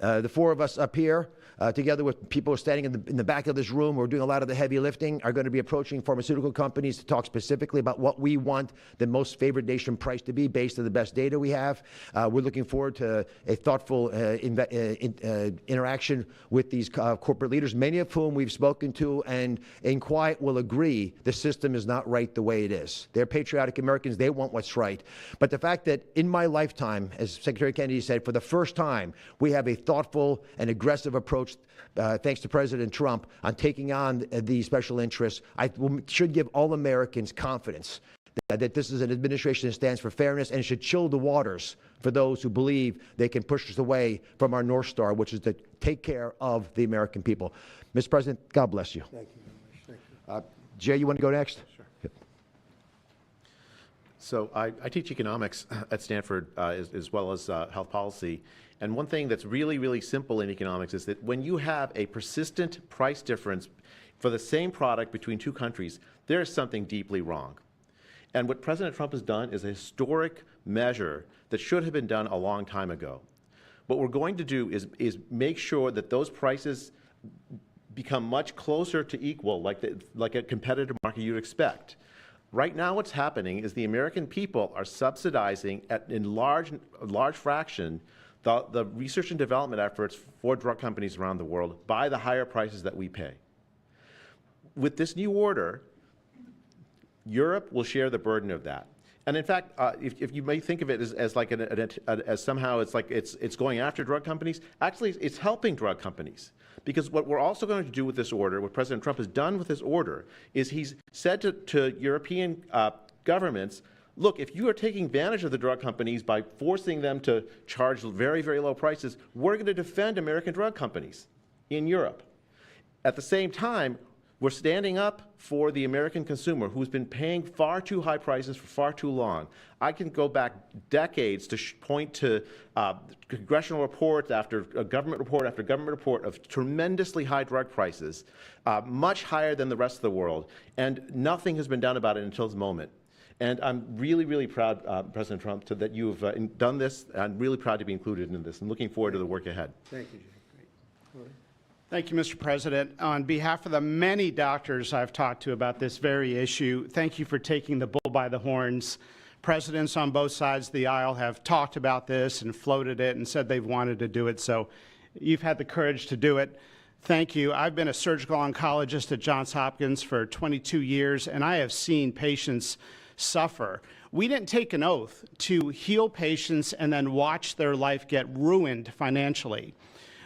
the four of us up here, together with people standing in the back of this room who are doing a lot of the heavy lifting, are going to be approaching pharmaceutical companies to talk specifically about what we want the most favored nation price to be based on the best data we have. We're looking forward to a thoughtful interaction with these corporate leaders, many of whom we've spoken to and in quiet will agree the system is not right the way it is. They're patriotic Americans. They want what's right. But the fact that in my lifetime, as Secretary Kennedy said, for the first time, we have a thoughtful and aggressive approach thanks to President Trump, on taking on the special interests, should give all Americans confidence that this is an administration that stands for fairness and should chill the waters for those who believe they can push us away from our North Star, which is to take care of the American people. Mr. President, God bless you. Thank you very much. Thank you. Jay, you want to go next? Sure. Yep. So I teach economics at Stanford as well as health policy. And one thing that's really, really simple in economics is that when you have a persistent price difference for the same product between two countries, there is something deeply wrong. And what President Trump has done is a historic measure that should have been done a long time ago. What we're going to do is make sure that those prices become much closer to equal, like a competitive market you'd expect. Right now what's happening is the American people are subsidizing in large fraction the research and development efforts for drug companies around the world by the higher prices that we pay. With this new order, Europe will share the burden of that. And in fact, if you may think of it as like as somehow it's like it's going after drug companies, actually it's helping drug companies. Because what we're also going to do with this order, what President Trump has done with this order, is he's said to European governments, look, if you are taking advantage of the drug companies by forcing them to charge very, very low prices, we're going to defend American drug companies in Europe. At the same time, we're standing up for the American consumer who's been paying far too high prices for far too long. I can go back decades to point to congressional reports after government report after government report of tremendously high drug prices, much higher than the rest of the world, and nothing has been done about it until this moment. And I'm really, really proud, President Trump, that you've done this. I'm really proud to be included in this and looking forward to the work ahead. Thank you, Jay. Great. Thank you, Mr. President. On behalf of the many doctors I've talked to about this very issue, thank you for taking the bull by the horns. Presidents on both sides of the aisle have talked about this and floated it and said they've wanted to do it, so you've had the courage to do it. Thank you. I've been a surgical oncologist at Johns Hopkins for 22 years, and I have seen patients suffer. We didn't take an oath to heal patients and then watch their life get ruined financially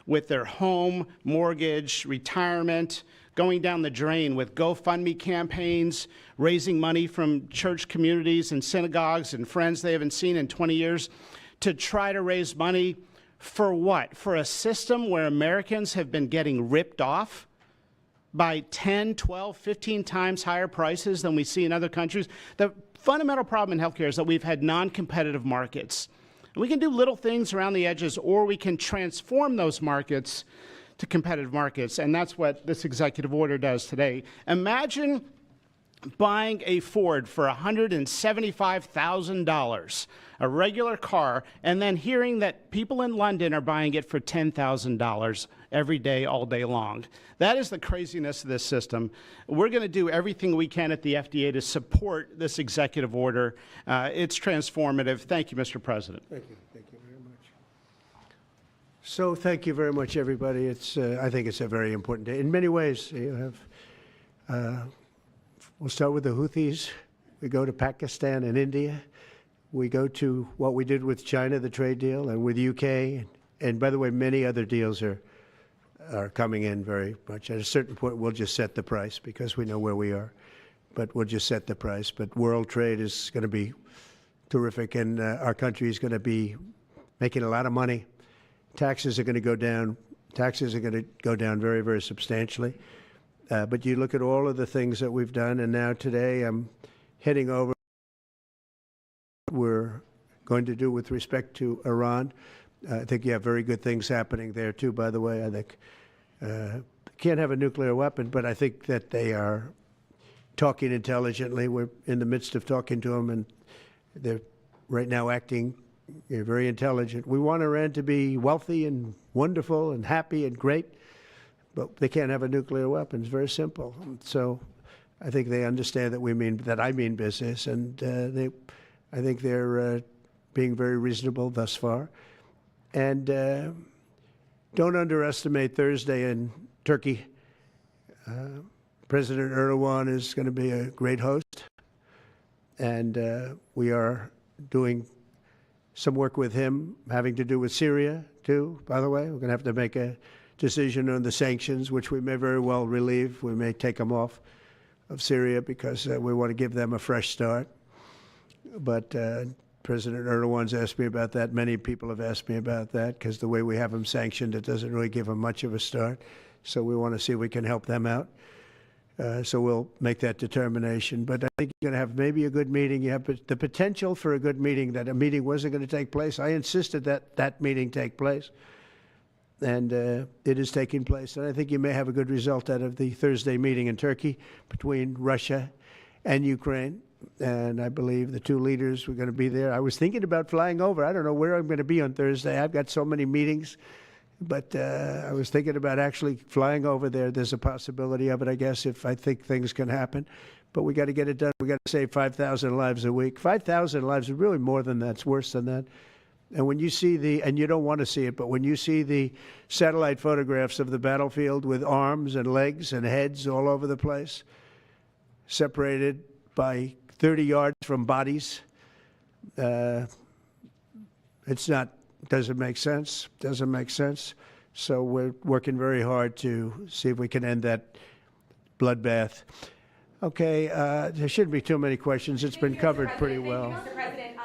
with their home, mortgage, retirement, going down the drain with GoFundMe campaigns, raising money from church communities and synagogues and friends they haven't seen in 20 years to try to raise money for what? For a system where Americans have been getting ripped off by 10, 12, 15 times higher prices than we see in other countries. The fundamental problem in healthcare is that we've had non-competitive markets. And we can do little things around the edges, or we can transform those markets to competitive markets, and that's what this executive order does today. Imagine buying a Ford for $175,000, a regular car, and then hearing that people in London are buying it for $10,000 every day, all day long. That is the craziness of this system. We're going to do everything we can at the FDA to support this executive order. It's transformative. Thank you, Mr. President. Thank you. Thank you very much. So thank you very much, everybody. I think it's a very important day. In many ways, you have, we'll start with the Houthis. We go to Pakistan and India. We go to what we did with China, the trade deal, and with UK. And by the way, many other deals are coming in very much. At a certain point, we'll just set the price because we know where we are. But we'll just set the price. But world trade is going to be terrific, and our country is going to be making a lot of money. Taxes are going to go down. Taxes are going to go down very, very substantially. But you look at all of the things that we've done, and now today I'm heading over we're going to do with respect to Iran. I think you have very good things happening there, too, by the way. I think can't have a nuclear weapon, but I think that they are talking intelligently. We're in the midst of talking to them, and they're right now acting very intelligent. We want Iran to be wealthy and wonderful and happy and great, but they can't have a nuclear weapon. It's very simple. So I think they understand that I mean business, and I think they're being very reasonable thus far. And don't underestimate Thursday in Turkey. President Erdogan is going to be a great host, and we are doing some work with him having to do with Syria, too, by the way. We're going to have to make a decision on the sanctions, which we may very well relieve. We may take them off of Syria because we want to give them a fresh start. But President Erdogan's asked me about that. Many people have asked me about that because the way we have them sanctioned, it doesn't really give them much of a start. So we want to see if we can help them out. So we'll make that determination. But I think you're going to have maybe a good meeting. You have the potential for a good meeting, that a meeting wasn't going to take place. I insisted that that meeting take place. And it is taking place. And I think you may have a good result out of the Thursday meeting in Turkey between Russia and Ukraine. And I believe the two leaders were going to be there. I was thinking about flying over. I don't know where I'm going to be on Thursday. I've got so many meetings. But I was thinking about actually flying over there. There's a possibility of it, I guess, if I think things can happen. But we got to get it done. We got to save 5,000 lives a week. 5,000 lives is really more than that. It's worse than that. And when you see and you don't want to see it, but when you see the satellite photographs of the battlefield with arms and legs and heads all over the place, separated by 30 yards from bodies, doesn't make sense. Doesn't make sense. So we're working very hard to see if we can end that bloodbath. Okay, there shouldn't be too many questions. It's been covered pretty well. Mr. President,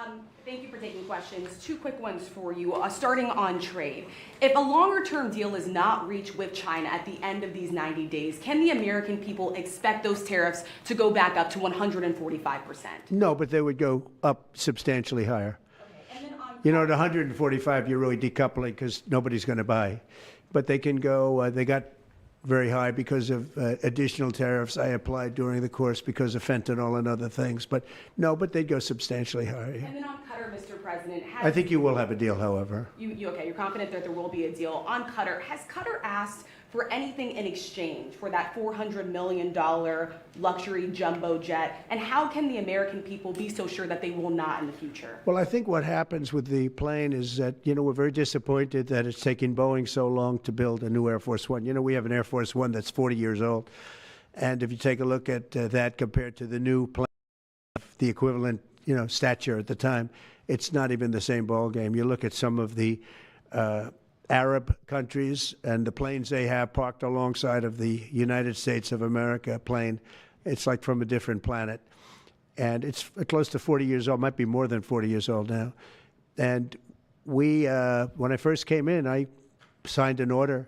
thank you for taking questions. Two quick ones for you, starting on trade. If a longer-term deal is not reached with China at the end of these 90 days, can the American people expect those tariffs to go back up to 145%? No, but they would go up substantially higher. Okay. And then You know, at 145, you're really decoupling because nobody's going to buy. But they can go, they got very high because of additional tariffs I applied during the course because of fentanyl and other things. But no, but they'd go substantially higher. And then on Qatar, Mr. President, I think you will have a deal, however. Okay, you're confident that there will be a deal. On Qatar, has Qatar asked for anything in exchange for that $400 million luxury jumbo jet? And how can the American people be so sure that they will not in the future? Well, I think what happens with the plane is that, we're very disappointed that it's taking Boeing so long to build a new Air Force One. We have an Air Force One that's 40 years old. And if you take a look at that compared to the new plane, the equivalent, stature at the time, it's not even the same ballgame. You look at some of the Arab countries and the planes they have parked alongside of the United States of America plane, it's like from a different planet. And it's close to 40 years old, might be more than 40 years old now. And we, when I first came in, I signed an order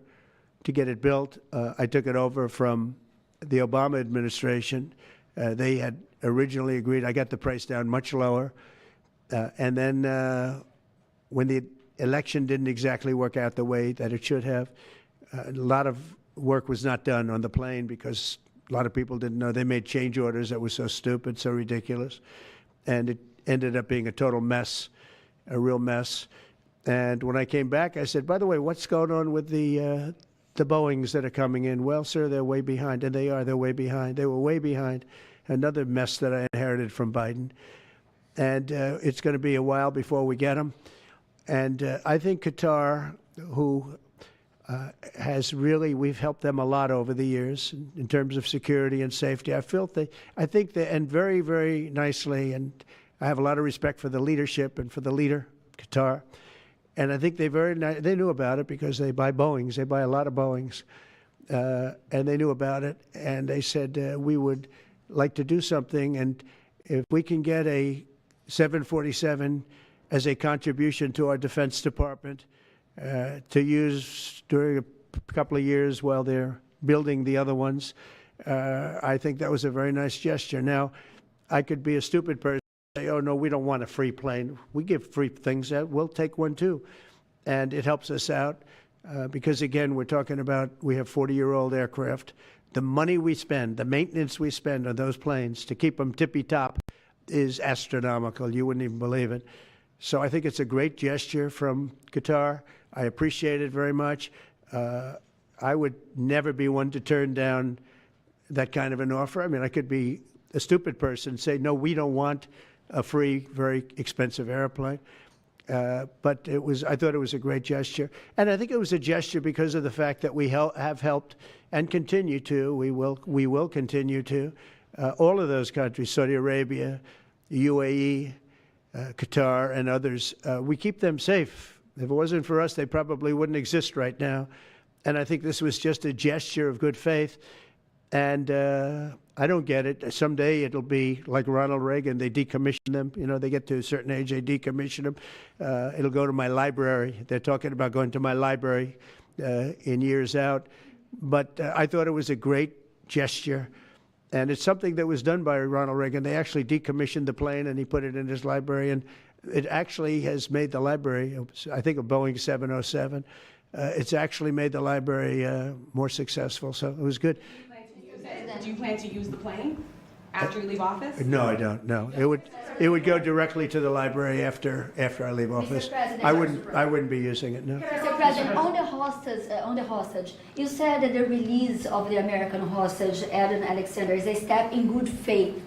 to get it built. I took it over from the Obama administration. They had originally agreed. I got the price down much lower. And then when the election didn't exactly work out the way that it should have, a lot of work was not done on the plane because a lot of people didn't know. They made change orders that were so stupid, so ridiculous. And it ended up being a total mess, a real mess. And when I came back, I said, by the way, what's going on with the Boeings that are coming in? Well, sir, they're way behind. And they are. They're way behind. They were way behind. Another mess that I inherited from Biden. And it's going to be a while before we get them. And I think Qatar, who has really, we've helped them a lot over the years in terms of security and safety. I think they, and very, very nicely, and I have a lot of respect for the leadership and for the leader, Qatar. And I think they knew about it because they buy Boeings. They buy a lot of Boeings. And they knew about it. And they said, we would like to do something. And if we can get a 747 as a contribution to our Defense Department to use during a couple of years while they're building the other ones, I think that was a very nice gesture. Now, I could be a stupid person and say, oh, no, we don't want a free plane. We give free things out. We'll take one, too. And it helps us out because, again, we're talking about we have 40-year-old aircraft. The money we spend, the maintenance we spend on those planes to keep them tippy-top is astronomical. You wouldn't even believe it. So I think it's a great gesture from Qatar. I appreciate it very much. I would never be one to turn down that kind of an offer. I mean, I could be a stupid person and say, no, we don't want a free, very expensive airplane. But I thought it was a great gesture. And I think it was a gesture because of the fact that we have helped and continue to, we will continue to, all of those countries, Saudi Arabia, UAE, Qatar, and others. We keep them safe. If it wasn't for us, they probably wouldn't exist right now. And I think this was just a gesture of good faith. And I don't get it. Someday it'll be like Ronald Reagan. They decommission them. You know, they get to a certain age, they decommission them. It'll go to my library. They're talking about going to my library in years out. But I thought it was a great gesture. And it's something that was done by Ronald Reagan. They actually decommissioned the plane and he put it in his library. And it actually has made the library, I think, a Boeing 707. It's actually made the library more successful. So it was good. Do you plan to use the plane after you leave office? No, I don't. No, it would go directly to the library after I leave office. I wouldn't be using it. No. Mr. President, on the hostage, you said that the release of the American hostage, Eden Alexander, is a step in good faith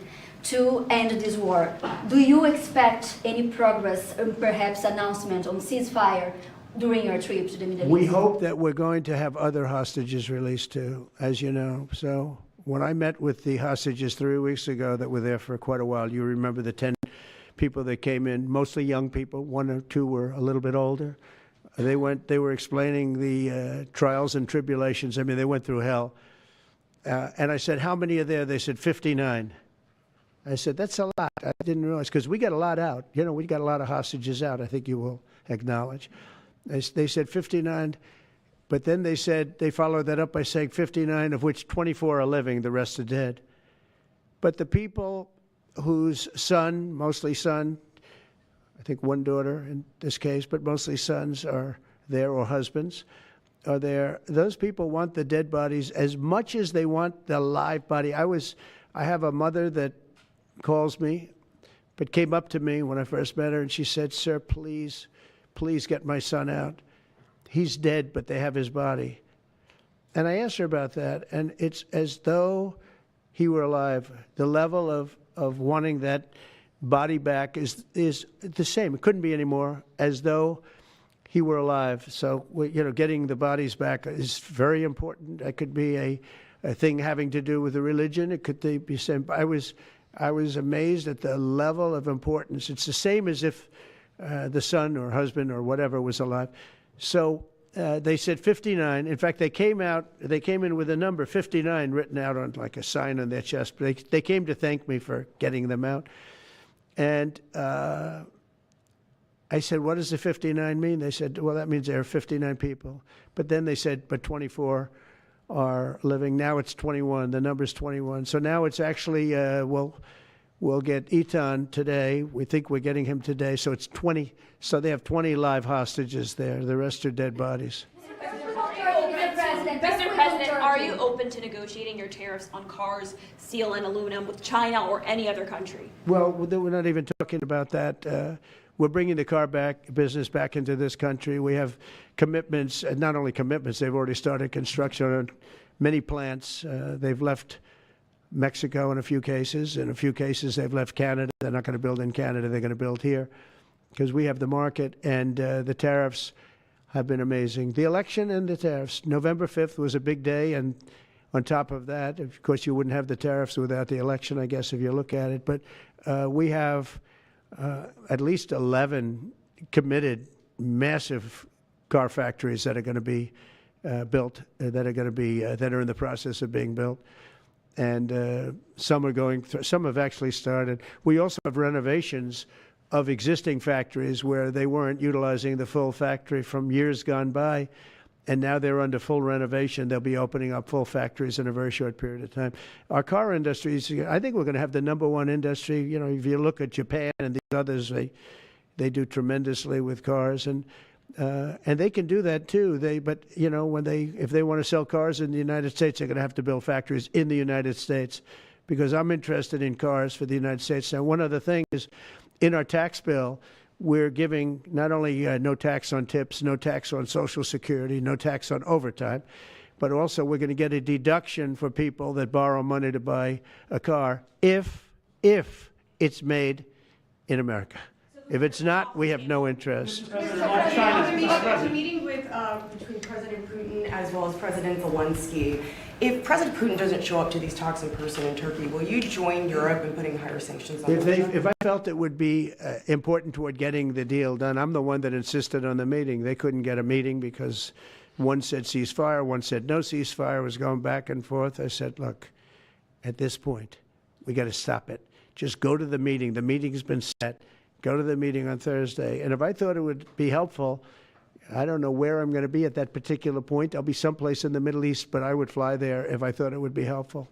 to end this war. Do you expect any progress, perhaps announcement on ceasefire during your trip to the Middle East? We hope that we're going to have other hostages released too, as you know. So when I met with the hostages 3 weeks ago that were there for quite a while, you remember the 10 people that came in, mostly young people. 1 or 2 were a little bit older. They were explaining the trials and tribulations. I mean, they went through hell. And I said, how many are there? They said 59. I said, that's a lot. I didn't realize, because we got a lot out. You know, we got a lot of hostages out, I think you will acknowledge. They said 59, but then they said, they followed that up by saying 59, of which 24 are living, the rest are dead. But the people whose son, mostly son, I think 1 daughter in this case, but mostly sons are there, or husbands are there, those people want the dead bodies as much as they want the live body. I have a mother that calls me, but came up to me when I first met her, and she said, sir, please get my son out. He's dead, but they have his body. And I asked her about that, and it's as though he were alive. The level of wanting that body back is the same. It couldn't be any more, as though he were alive. So, you know, getting the bodies back is very important. That could be a thing having to do with the religion. It could be same. I was amazed at the level of importance. It's the same as if the son or husband or whatever was alive. So they said 59. In fact, they came in with a number 59 written out on like a sign on their chest. But they came to thank me for getting them out. And I said, what does the 59 mean? They said, well, that means there are 59 people. But then they said, but 24 are living. Now it's 21. The number's 21. So now it's actually, we'll get Eitan today. We think we're getting him today. So it's 20. So they have 20 live hostages there. The rest are dead bodies. Mr. President, are you open to negotiating your tariffs on cars, steel, and aluminum with China or any other country? Well, we're not even talking about that. We're bringing the business back into this country. We have commitments, and not only commitments, they've already started construction on many plants. They've left Mexico in a few cases. In a few cases, they've left Canada. They're not going to build in Canada. They're going to build here because we have the market, and the tariffs have been amazing. The election and the tariffs. November 5th was a big day, and on top of that, of course, you wouldn't have the tariffs without the election, I guess, if you look at it. But we have at least 11 committed massive car factories that are going to be built, that are in the process of being built. And some are going through, some have actually started. We also have renovations of existing factories where they weren't utilizing the full factory from years gone by. and now they're under full renovation. They'll be opening up full factories in a very short period of time. Our car industry is, I think we're going to have the #1 industry. You know, if you look at Japan and these others, they do tremendously with cars, and they can do that too. But you know, if they want to sell cars in the United States, they're going to have to build factories in the United States, because I'm interested in cars for the United States. Now, one other thing is, in our tax bill, we're giving not only no tax on tips, no tax on Social Security, no tax on overtime, but also we're going to get a deduction for people that borrow money to buy a car if it's made in America. If it's not, we have no interest. A meeting with between President Putin as well as President Zelensky. If President Putin doesn't show up to these talks in person in Turkey, will you join Europe in putting higher sanctions on Russia? If I felt it would be important toward getting the deal done, I'm the one that insisted on the meeting. They couldn't get a meeting because one said ceasefire, one said no ceasefire. It was going back and forth. I said, look, at this point, we got to stop it. Just go to the meeting. The meeting's been set. Go to the meeting on Thursday. And if I thought it would be helpful, I don't know where I'm going to be at that particular point. I'll be someplace in the Middle East, but I would fly there if I thought it would be helpful.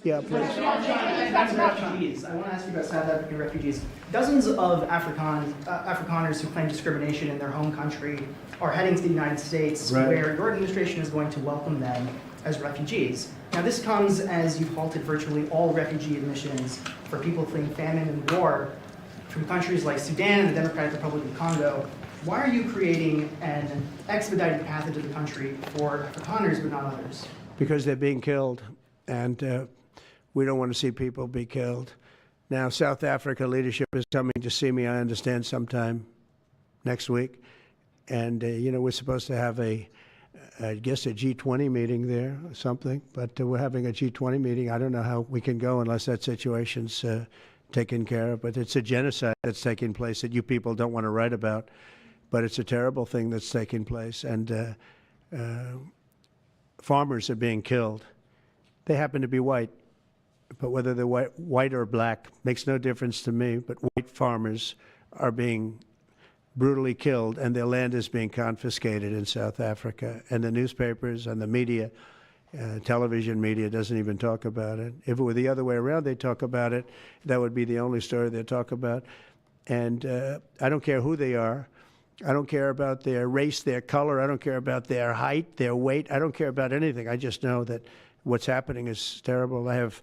Yeah, please. Back to refugees. I want to ask you about South African refugees. Dozens of Afrikaners who claim discrimination in their home country are heading to the United States, Right. where your administration is going to welcome them as refugees. Now, this comes as you've halted virtually all refugee admissions for people fleeing famine and war from countries like Sudan and the Democratic Republic of Congo. Why are you creating an expedited path into the country for Afrikaners but not others? Because they're being killed, and we don't want to see people be killed. Now, South Africa leadership is coming to see me, I understand, sometime next week. And, you know, we're supposed to have I guess, a G20 meeting there or something. But we're having a G20 meeting. I don't know how we can go unless that situation's taken care of. But it's a genocide that's taking place that you people don't want to write about. But it's a terrible thing that's taking place. And farmers are being killed. They happen to be white. But whether they're white or black makes no difference to me. But white farmers are being brutally killed, and their land is being confiscated in South Africa. And the newspapers and the media, television media, doesn't even talk about it. If it were the other way around, they'd talk about it. That would be the only story they'd talk about. And I don't care who they are. I don't care about their race, their color. I don't care about their height, their weight. I don't care about anything. I just know that what's happening is terrible. I have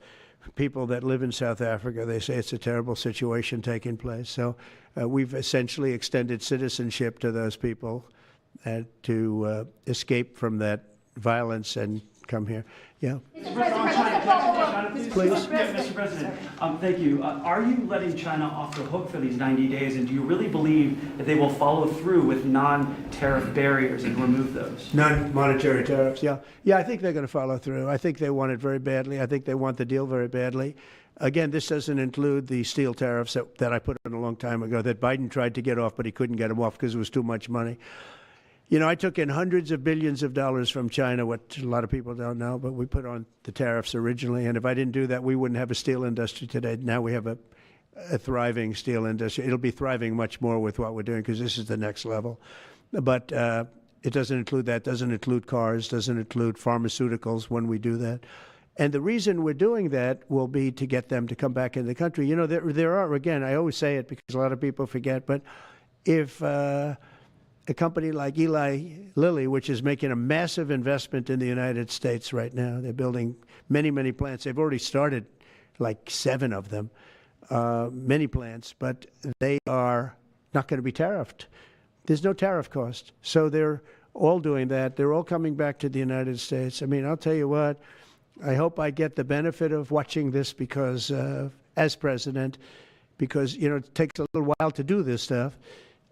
people that live in South Africa. They say it's a terrible situation taking place. So we've essentially extended citizenship to those people to escape from that violence and come here. Yeah. Please. Mr. President, thank you. Are you letting China off the hook for these 90 days, and do you really believe that they will follow through with non-tariff barriers and remove those? Non-monetary tariffs, yeah. Yeah, I think they're going to follow through. I think they want it very badly. I think they want the deal very badly. Again, this doesn't include the steel tariffs that I put in a long time ago that Biden tried to get off, but he couldn't get them off because it was too much money. You know, I took in hundreds of billions of dollars from China, what a lot of people don't know, but we put on the tariffs originally. And if I didn't do that, we wouldn't have a steel industry today. Now we have a thriving steel industry. It'll be thriving much more with what we're doing because this is the next level. But it doesn't include that, doesn't include cars, doesn't include pharmaceuticals when we do that. And the reason we're doing that will be to get them to come back in the country. You know, there are, again, I always say it because a lot of people forget, but if a company like Eli Lilly, which is making a massive investment in the United States right now. They're building many, many plants. They've already started like 7 of them, many plants, but they are not going to be tariffed. There's no tariff cost. So they're all doing that. They're all coming back to the United States. I mean, I'll tell you what, I hope I get the benefit of watching this because, as president, because, you know, it takes a little while to do this stuff.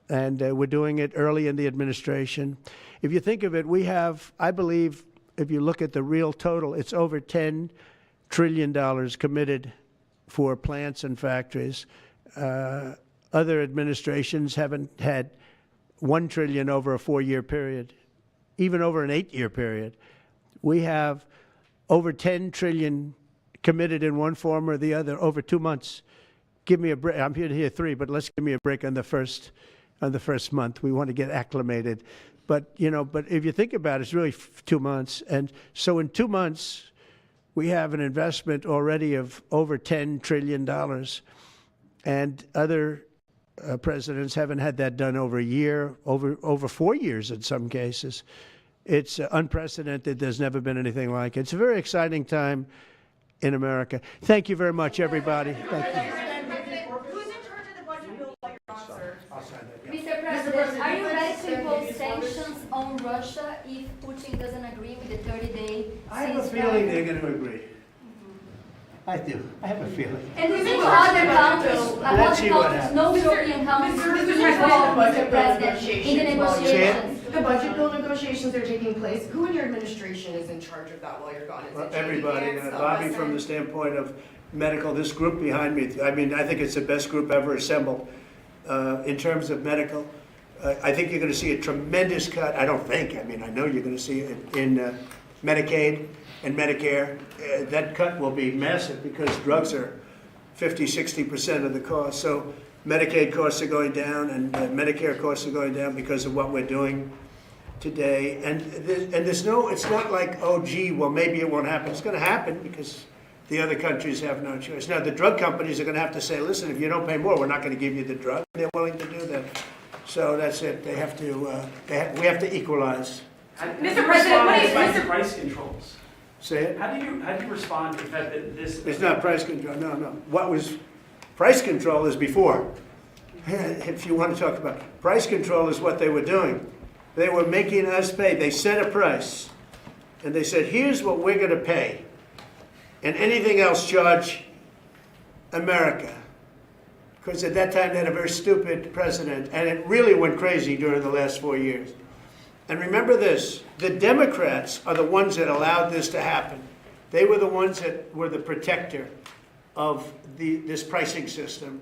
And we're doing it early in the administration. If you think of it, we have, I believe, if you look at the real total, it's over $10 trillion committed for plants and factories. Other administrations haven't had $1 trillion over a 4-year period, even over an 8-year period. We have over $10 trillion committed in one form or the other over 2 months. Give me a break. I'm here to hear 3, but let's give me a break on the first month. We want to get acclimated But, you know, but if you think about it, it's really 2 months. And so in 2 months, we have an investment already of over $10 trillion. And other presidents haven't had that done over a year, over 4 years in some cases. It's unprecedented. There's never been anything like it. It's a very exciting time in America. Thank you very much, everybody. Thank you. Mr. President, are you ready to impose sanctions on Russia if Putin doesn't agree with the 30-day ceasefire? I have a feeling they're going to agree. I do. I have a feeling. And we need other countries, Let's see what happens. no European countries involved, Mr. President, in the negotiations. The budget bill negotiations are taking place. Who in your administration is in charge of that while you're gone? Is it Everybody. J.D. Vance, Bobby, from the standpoint of medical, this group behind me, I mean, I think it's the best group ever assembled in terms of medical. I think you're going to see a tremendous cut. I don't think. I mean, I know you're going to see it in Medicaid and Medicare. That cut will be massive because drugs are 50-60% of the cost. So Medicaid costs are going down and Medicare costs are going down because of what we're doing today. And there's no, it's not like, oh, gee, well, maybe it won't happen. It's going to happen because the other countries have no choice. Now, the drug companies are going to have to say, listen, if you don't pay more, we're not going to give you the drug. They're willing to do that. So that's it. They have to, we have to equalize. Mr. President, what is Mr. Price controls? Say it. How do you respond to the fact that this? It's not price control. No, no. What was price control is before. If you want to talk about price control, is what they were doing. They were making us pay. They set a price, and they said, "Here's what we're going to pay, and anything else charge America." Because at that time they had a very stupid president, and it really went crazy during the last 4 years. And remember this, the Democrats are the ones that allowed this to happen. They were the ones that were the protector of this pricing system.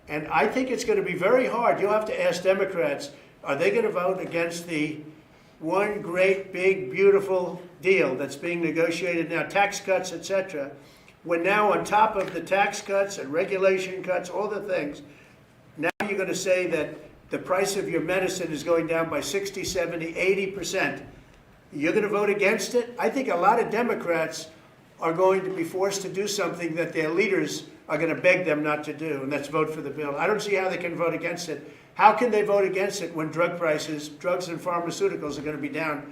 And I think it's going to be very hard. You'll have to ask Democrats, are they going to vote against the one great, big, beautiful deal that's being negotiated now, tax cuts, etc., when now on top of the tax cuts and regulation cuts, all the things, now you're going to say that the price of your medicine is going down by 60, 70, 80%. You're going to vote against it? I think a lot of Democrats are going to be forced to do something that their leaders are going to beg them not to do, and that's vote for the bill. I don't see how they can vote against it. How can they vote against it when drug prices, drugs and pharmaceuticals are going to be down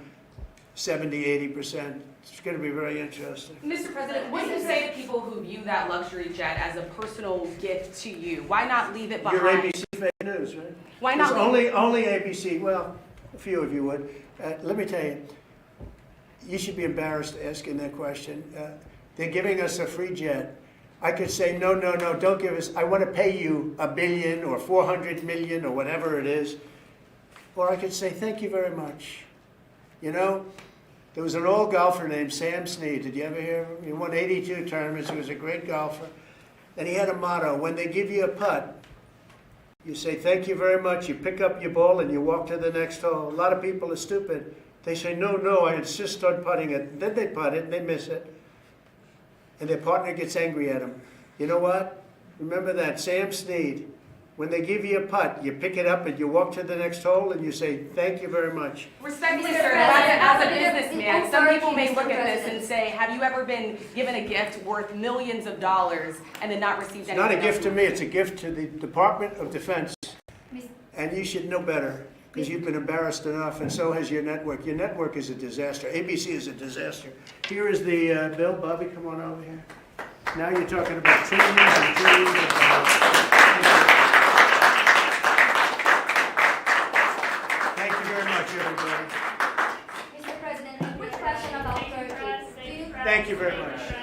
70, 80%? It's going to be very interesting. Mr. President, what do you say to people who view that luxury jet as a personal gift to you? Why not leave it behind? Your ABC fake news, right? Why not? It's only ABC. Well, a few of you would. Let me tell you, you should be embarrassed asking that question. They're giving us a free jet. I could say, no, no, no, don't give us. I want to pay you $1 billion or 400 million or whatever it is. Or I could say, thank you very much. You know, there was an old golfer named Sam Snead. Did you ever hear of him? He won 82 tournaments. He was a great golfer. And he had a motto, when they give you a putt, you say, thank you very much. You pick up your ball and you walk to the next hole. A lot of people are stupid. They say, no, no, I insist on putting it. And then they putt it and they miss it. And their partner gets angry at them. You know what? Remember that, Sam Snead. When they give you a putt, you pick it up and you walk to the next hole and you say, thank you very much. Respectfully, sir, as a businessman, some people may look at this and say, have you ever been given a gift worth millions of dollars and then not received anything? It's not a gift to me, it's a gift to the Department of Defense. And you should know better, because you've been embarrassed enough, and so has your network. Your network is a disaster. ABC is a disaster. Here is the bill. Bobby, come on over here. Now you're talking about trillions and trillions of dollars. Thank you very much, everybody. Mr. President, a quick question about Turkey. Thank you very much. Yeah.